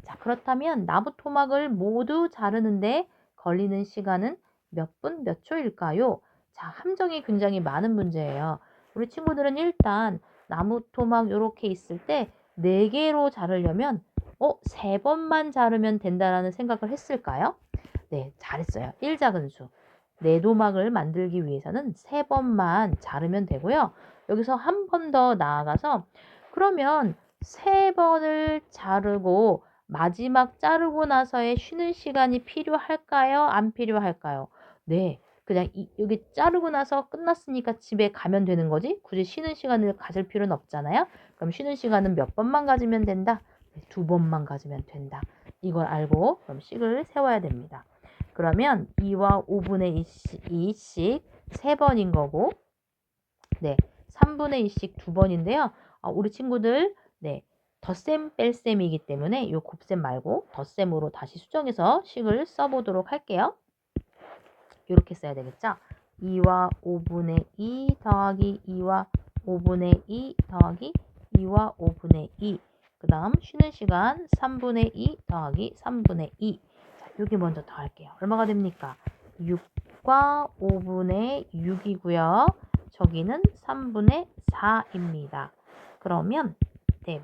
자, 그렇다면 나무토막을 모두 자르는데 걸리는 시간은 몇 분, 몇 초일까요? 자, 함정이 굉장히 많은 문제예요. 우리 친구들은 일단 나무토막 이렇게 있을 때 4개로 자르려면 3번만 자르면 된다라는 생각을 했을까요? 네, 잘했어요. 1자근수. 4도막을 만들기 위해서는 3번만 자르면 되고요. 여기서 한 번 더 나아가서 그러면 3번을 자르고 마지막 자르고 나서의 쉬는 시간이 필요할까요? 안 필요할까요? 네, 그냥 여기 자르고 나서 끝났으니까 집에 가면 되는 거지 굳이 쉬는 시간을 가질 필요는 없잖아요. 그럼 쉬는 시간은 몇 번만 가지면 된다? 2번만 가지면 된다. 이걸 알고 그럼 식을 세워야 됩니다. 그러면 2와 5분의 2씩 3번인 거고 네, 3분의 2씩 2번인데요. 우리 친구들 네, 덧셈 뺄셈이기 때문에 이 곱셈 말고 덧셈으로 다시 수정해서 식을 써보도록 할게요. 이렇게 써야 되겠죠? 2와 5분의 2 더하기 2와 5분의 2 더하기 2와 5분의 2. 그 다음 쉬는 시간 3분의 2 더하기 3분의 2. 자, 여기 먼저 더할게요. 얼마가 됩니까? 6과 5분의 6이고요. 저기는 3분의 4입니다. 그러면 네,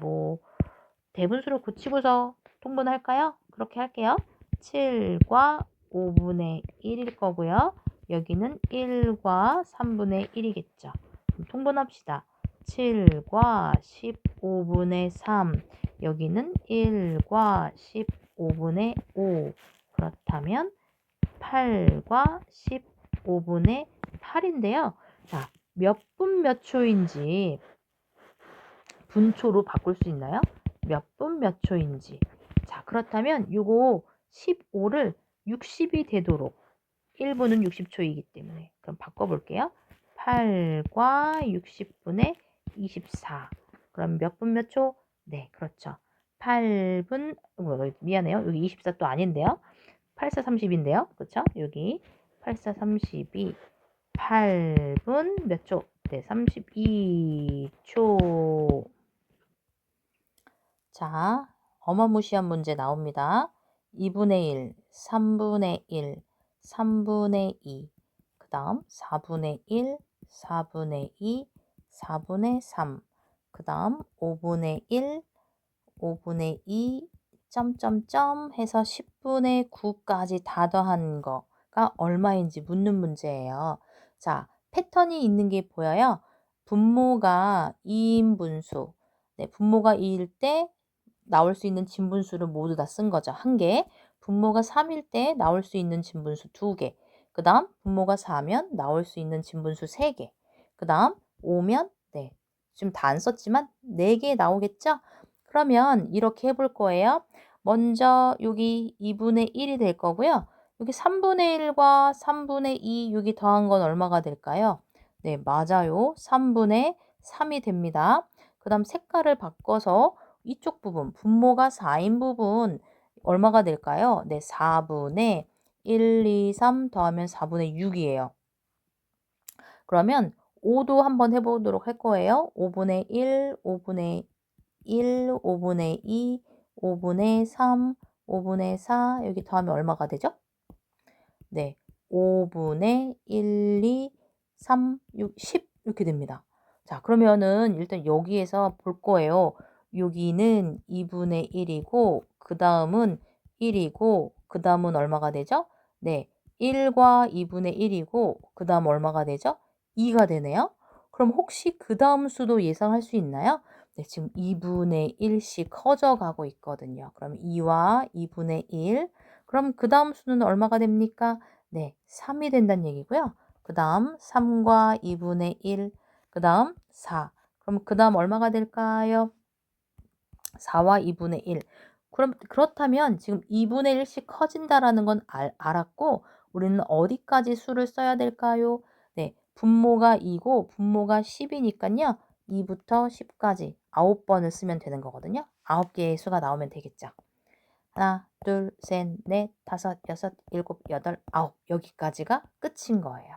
대분수를 고치고서 통분할까요? 그렇게 할게요. 7과 5분의 1일 거고요. 여기는 1과 3분의 1이겠죠. 그럼 통분합시다. 7과 15분의 3. 여기는 1과 15분의 5. 그렇다면 8과 15분의 8인데요. 자, 몇 분 몇 초인지 분초로 바꿀 수 있나요? 몇 분 몇 초인지. 자, 그렇다면 요거 15를 60이 되도록 1분은 60초이기 때문에 그럼 바꿔볼게요. 8과 60분의 24. 그럼 몇 분 몇 초? 네, 그렇죠. 8분, 미안해요. 여기 24 또 아닌데요. 84 30인데요. 그렇죠? 여기 84 32 8분 몇 초? 네, 32초. 자, 어마무시한 문제 나옵니다. 2분의 1, 3분의 1, 3분의 2, 그 다음 4분의 1, 4분의 2, 4분의 3, 그 다음 5분의 1, 5분의 2, 점점점 해서 10분의 9까지 다 더한 거가 얼마인지 묻는 문제예요. 자, 패턴이 있는 게 보여요. 분모가 2인 분수. 네, 분모가 2일 때 나올 수 있는 진분수를 모두 다 쓴 거죠. 1개. 분모가 3일 때 나올 수 있는 진분수 2개. 그 다음 분모가 4면 나올 수 있는 진분수 3개. 그 다음 5면 네, 지금 다 안 썼지만 4개 나오겠죠? 그러면 이렇게 해볼 거예요. 먼저 여기 2분의 1이 될 거고요. 여기 3분의 1과 3분의 2 여기 더한 건 얼마가 될까요? 네, 맞아요. 3분의 3이 됩니다. 그 다음 색깔을 바꿔서 이쪽 부분, 분모가 4인 부분 얼마가 될까요? 네, 4분의 1, 2, 3 더하면 4분의 6이에요. 그러면 5도 한번 해보도록 할 거예요. 5분의 1, 5분의 1, 5분의 2, 5분의 3, 5분의 4 여기 더하면 얼마가 되죠? 네, 5분의 1, 2, 3, 6, 10 이렇게 됩니다. 자, 그러면은 일단 여기에서 볼 거예요. 여기는 2분의 1이고 그 다음은 1이고 그 다음은 얼마가 되죠? 네, 1과 2분의 1이고 그 다음 얼마가 되죠? 2가 되네요. 그럼 혹시 그 다음 수도 예상할 수 있나요? 네, 지금 2분의 1씩 커져가고 있거든요. 그럼 2와 2분의 1. 그럼 그 다음 수는 얼마가 됩니까? 네, 3이 된다는 얘기고요. 그 다음 3과 2분의 1. 그 다음 4. 그럼 그 다음 얼마가 될까요? 4와 2분의 1. 그렇다면 지금 2분의 1씩 커진다라는 건 알았고 우리는 어디까지 수를 써야 될까요? 네, 분모가 2고 분모가 10이니까요. 2부터 10까지 9번을 쓰면 되는 거거든요. 9개의 수가 나오면 되겠죠. 하나, 둘, 셋, 넷, 다섯, 여섯, 일곱, 여덟, 아홉. 여기까지가 끝인 거예요.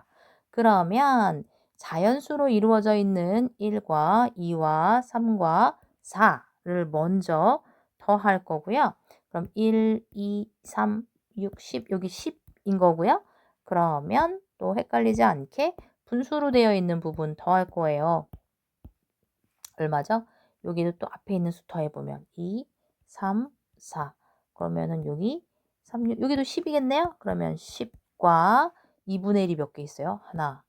그러면 자연수로 이루어져 있는 1과 2와 3과 4를 먼저 더할 거고요. 그럼 1, 2, 3, 6, 10 여기 10인 거고요. 그러면 또 헷갈리지 않게 분수로 되어 있는 부분 더할 거예요. 얼마죠? 여기도 또 앞에 있는 수 더해보면 2, 3, 4. 그러면은 여기 3, 6, 여기도 10이겠네요? 그러면 10과 2분의 1이 몇 개 있어요? 하나,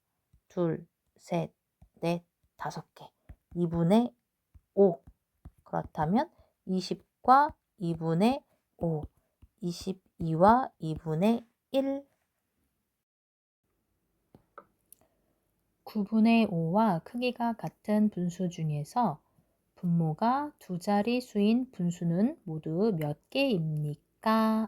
둘, 셋, 넷, 5개. 2분의 5. 그렇다면 20과 2분의 5. 22와 2분의 1. 9분의 5와 크기가 같은 분수 중에서 분모가 두 자리 수인 분수는 모두 몇 개입니까?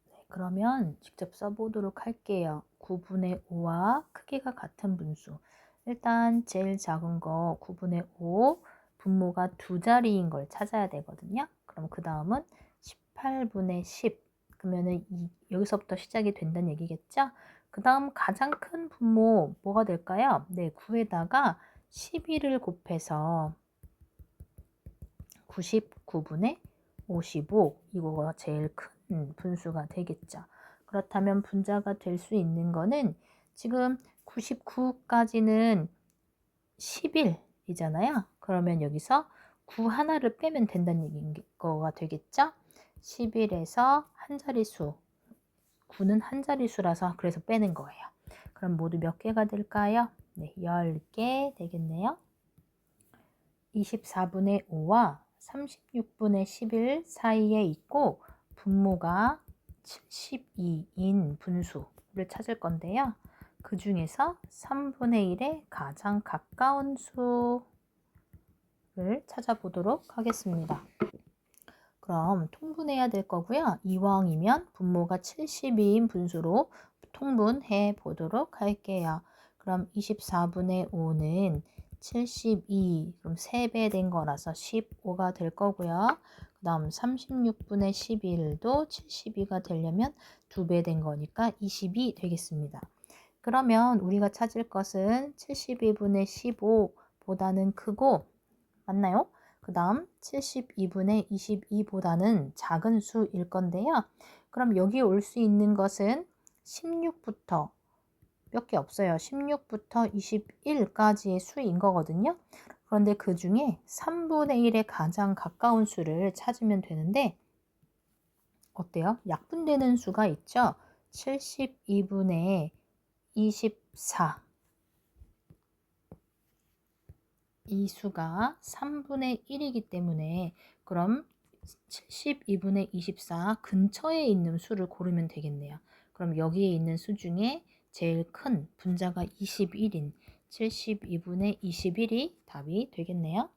네, 그러면 직접 써보도록 할게요. 9분의 5와 크기가 같은 분수. 일단 제일 작은 거 9분의 5, 분모가 두 자리인 걸 찾아야 되거든요. 그럼 그 다음은 18분의 10. 그러면은 여기서부터 시작이 된다는 얘기겠죠? 그 다음 가장 큰 분모 뭐가 될까요? 네, 9에다가 12를 곱해서 99분의 55 이거가 제일 큰 분수가 되겠죠. 그렇다면 분자가 될 수 있는 거는 지금 99까지는 11이잖아요. 그러면 여기서 9 하나를 빼면 된다는 얘기인 거가 되겠죠. 11에서 한 자릿수 9는 한 자릿수라서 그래서 빼는 거예요. 그럼 모두 몇 개가 될까요? 네, 10개 되겠네요. 24분의 5와 36분의 11 사이에 있고 분모가 72인 분수를 찾을 건데요. 그 중에서 3분의 1에 가장 가까운 수를 찾아보도록 하겠습니다. 그럼 통분해야 될 거고요. 이왕이면 분모가 72인 분수로 통분해 보도록 할게요. 그럼 24분의 5는 72, 그럼 3배 된 거라서 15가 될 거고요. 그 다음 36분의 11도 72가 되려면 2배 된 거니까 20이 되겠습니다. 그러면 우리가 찾을 것은 72분의 15보다는 크고, 맞나요? 그 다음 72분의 22보다는 작은 수일 건데요. 그럼 여기 올 수 있는 것은 16부터 몇 개 없어요. 16부터 21까지의 수인 거거든요. 그런데 그 중에 3분의 1에 가장 가까운 수를 찾으면 되는데 어때요? 약분되는 수가 있죠? 72분의 24. 이 수가 3분의 1이기 때문에 그럼 72분의 24 근처에 있는 수를 고르면 되겠네요. 그럼 여기에 있는 수 중에 제일 큰 분자가 21인 72분의 21이 답이 되겠네요.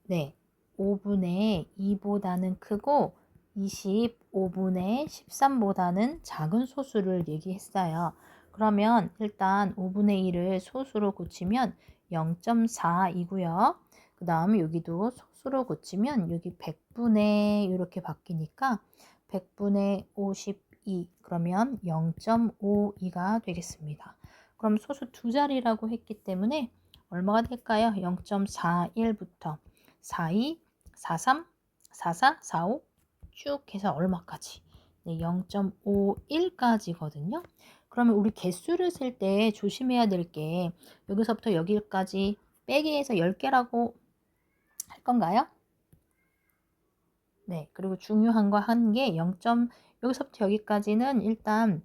네, 5분의 2보다는 크고 25분의 13보다는 작은 소수를 얘기했어요. 그러면 일단 5분의 1을 소수로 고치면 0.4이고요. 그 다음에 여기도 소수로 고치면 여기 100분의 이렇게 바뀌니까 100분의 52 그러면 0.52가 되겠습니다. 그럼 소수 두 자리라고 했기 때문에 얼마가 될까요? 0.41부터 42, 43, 44, 45 쭉 해서 얼마까지? 네, 0.51까지거든요. 그러면 우리 개수를 셀 때 조심해야 될 게 여기서부터 여기까지 빼기 해서 10개라고 할 건가요? 네, 그리고 중요한 거 한 게 0. 여기서부터 여기까지는 일단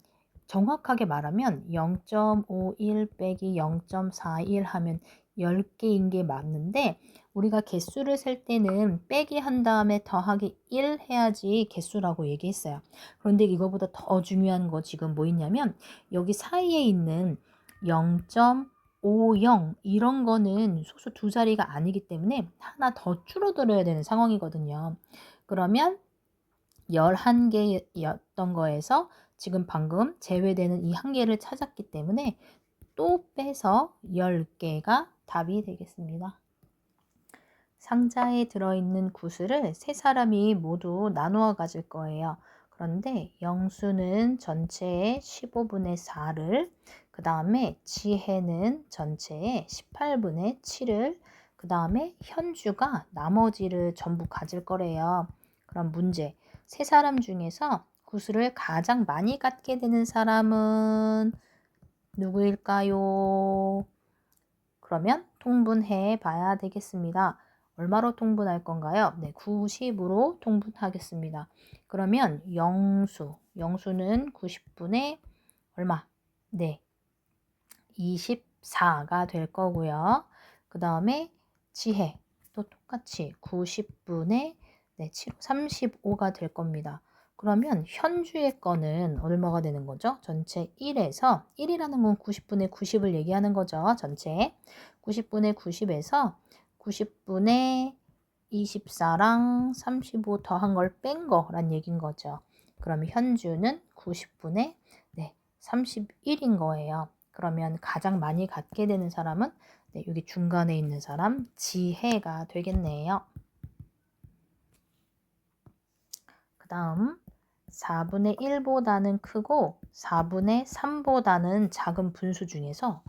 정확하게 말하면 0.51 빼기 0.41 하면 10개인 게 맞는데 우리가 개수를 셀 때는 빼기 한 다음에 더하기 1 해야지 개수라고 얘기했어요. 그런데 이거보다 더 중요한 거 지금 뭐 있냐면 여기 사이에 있는 0.50 이런 거는 소수 두 자리가 아니기 때문에 하나 더 줄어들어야 되는 상황이거든요. 그러면 11개였던 거에서 지금 방금 제외되는 이 한 개를 찾았기 때문에 또 빼서 10개가 답이 되겠습니다. 상자에 들어있는 구슬을 세 사람이 모두 나누어 가질 거예요. 그런데 영수는 전체의 15분의 4를, 그 다음에 지혜는 전체의 18분의 7을, 그 다음에 현주가 나머지를 전부 가질 거래요. 그럼 문제, 세 사람 중에서 구슬을 가장 많이 갖게 되는 사람은 누구일까요? 그러면 통분해 봐야 되겠습니다. 얼마로 통분할 건가요? 네, 90으로 통분하겠습니다. 그러면 영수는 90분의 얼마? 네, 24가 될 거고요. 그 다음에 지혜, 또 똑같이 90분의 네, 35가 될 겁니다. 그러면 현주의 거는 얼마가 되는 거죠? 전체 1에서 1이라는 건 90분의 90을 얘기하는 거죠. 전체 90분의 90에서 90분의 24랑 35 더한 걸 뺀 거란 얘기인 거죠. 그러면 현주는 90분의 네, 31인 거예요. 그러면 가장 많이 갖게 되는 사람은 네, 여기 중간에 있는 사람 지혜가 되겠네요. 그 다음 4분의 1보다는 크고 4분의 3보다는 작은 분수 중에서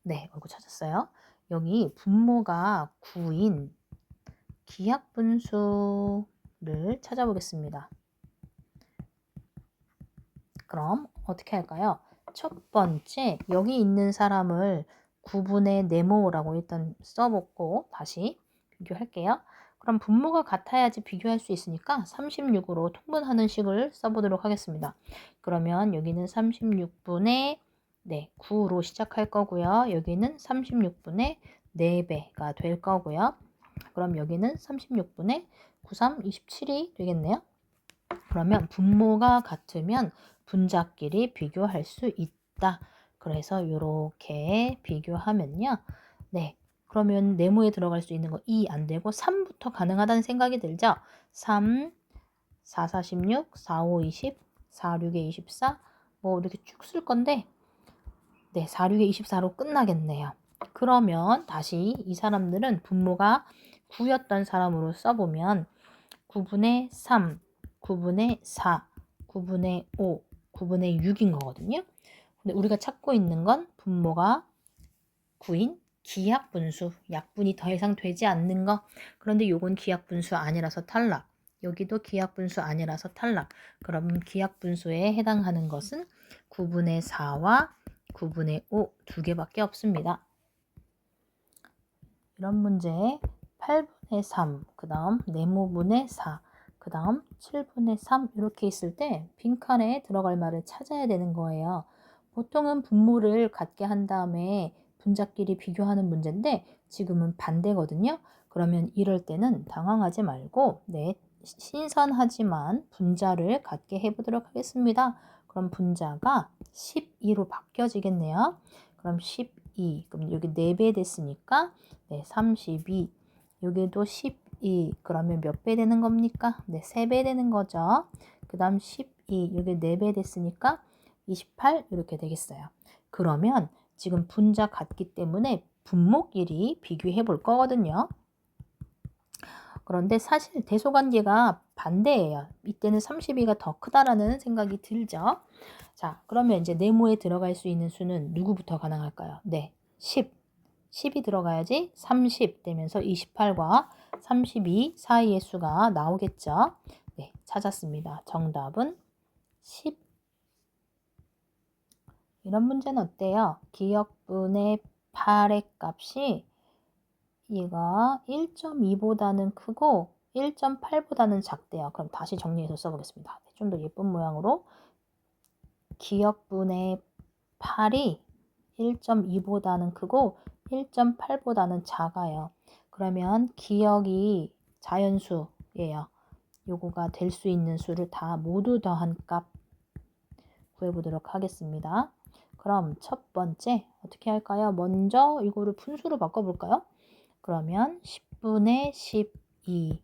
네, 이거 찾았어요. 여기 분모가 9인 기하분수를 찾아보겠습니다. 그럼 어떻게 할까요? 첫 번째 여기 있는 사람을 9분의 네모라고 일단 써보고 다시 비교할게요. 그럼 분모가 같아야지 비교할 수 있으니까 36으로 통분하는 식을 써보도록 하겠습니다. 그러면 여기는 36분의 네, 9로 시작할 거고요. 여기는 36분의 4배가 될 거고요. 그럼 여기는 36분의 93, 27이 되겠네요. 그러면 분모가 같으면 분자끼리 비교할 수 있다. 그래서 이렇게 비교하면요. 네. 그러면 네모에 들어갈 수 있는 거 2 안 되고 3부터 가능하다는 생각이 들죠? 3, 4, 4, 16, 4, 5, 20, 4, 6에 24. 뭐 이렇게 쭉 쓸 건데 네, 4, 6에 24로 끝나겠네요. 그러면 다시 이 사람들은 분모가 9였던 사람으로 써보면 9분의 3, 9분의 4, 9분의 5, 9분의 6인 거거든요. 근데 우리가 찾고 있는 건 분모가 9인 기하분수, 약분이 더 이상 되지 않는 거. 그런데 요건 기하분수 아니라서 탈락. 여기도 기하분수 아니라서 탈락. 그럼 기하분수에 해당하는 것은 9분의 4와 9분의 5 두 개밖에 없습니다. 이런 문제 8분의 3, 그 다음 네모분의 4, 그 다음 7분의 3 이렇게 있을 때 빈칸에 들어갈 말을 찾아야 되는 거예요. 보통은 분모를 같게 한 다음에 분자끼리 비교하는 문제인데 지금은 반대거든요. 그러면 이럴 때는 당황하지 말고 신선하지만 분자를 같게 해보도록 하겠습니다. 그럼 분자가 12로 바뀌어지겠네요. 그럼 12, 그럼 여기 4배 됐으니까 32. 여기도 12. 그러면 몇 배 되는 겁니까? 3배 되는 거죠. 그 다음 12. 여기 4배 됐으니까 28 이렇게 되겠어요. 그러면 지금 분자 같기 때문에 분모끼리 비교해 볼 거거든요. 그런데 사실 대소관계가 반대예요. 이때는 32가 더 크다라는 생각이 들죠. 자, 그러면 이제 네모에 들어갈 수 있는 수는 누구부터 가능할까요? 10. 10이 들어가야지 30 되면서 28과 32 사이의 수가 나오겠죠. 찾았습니다. 정답은 10. 이런 문제는 어때요? 기억분의 8의 값이 얘가 1.2보다는 크고 1.8보다는 작대요. 그럼 다시 정리해서 써보겠습니다. 좀 더 예쁜 모양으로 기억분의 8이 1.2보다는 크고 1.8보다는 작아요. 그러면 기억이 자연수예요. 요거가 될 수 있는 수를 다 모두 더한 값 구해보도록 하겠습니다. 그럼 첫 번째 어떻게 할까요? 먼저 이거를 분수로 바꿔볼까요? 그러면 10분의 12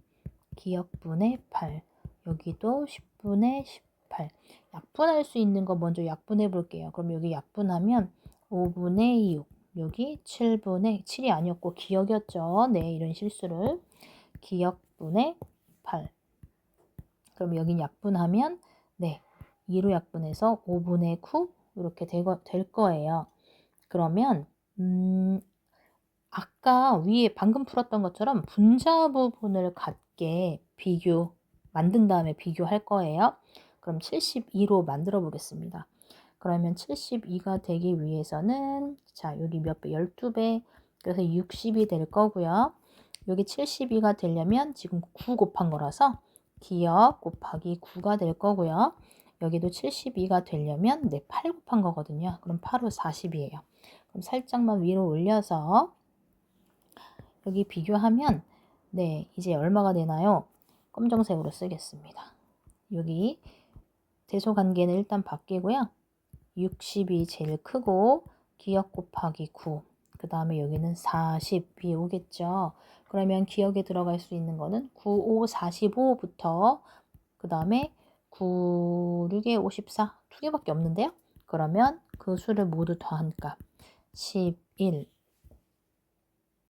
기억분의 8 여기도 10분의 18 약분할 수 있는 거 먼저 약분해 볼게요. 그럼 여기 약분하면 5분의 6 여기 7분의 7이 아니었고 기억이었죠. 이런 실수를 기억분의 8 그럼 여기 약분하면 2로 약분해서 5분의 9 이렇게 될 거예요. 그러면 아까 위에 방금 풀었던 것처럼 분자 부분을 같게 만든 다음에 비교할 거예요. 그럼 72로 만들어 보겠습니다. 그러면 72가 되기 위해서는 자 여기 몇 배? 12배 그래서 60이 될 거고요. 여기 72가 되려면 지금 9 곱한 거라서 기억 곱하기 9가 될 거고요. 여기도 72가 되려면 8 곱한 거거든요. 그럼 8호 40이에요. 그럼 살짝만 위로 올려서 여기 비교하면 이제 얼마가 되나요? 검정색으로 쓰겠습니다. 여기 대소관계는 일단 바뀌고요. 60이 제일 크고 기억 곱하기 9. 그 다음에 여기는 40이 오겠죠. 그러면 기억에 들어갈 수 있는 거는 9, 5, 45부터 그 다음에 9, 6에 54 두 개밖에 없는데요. 그러면 그 수를 모두 더한 값 11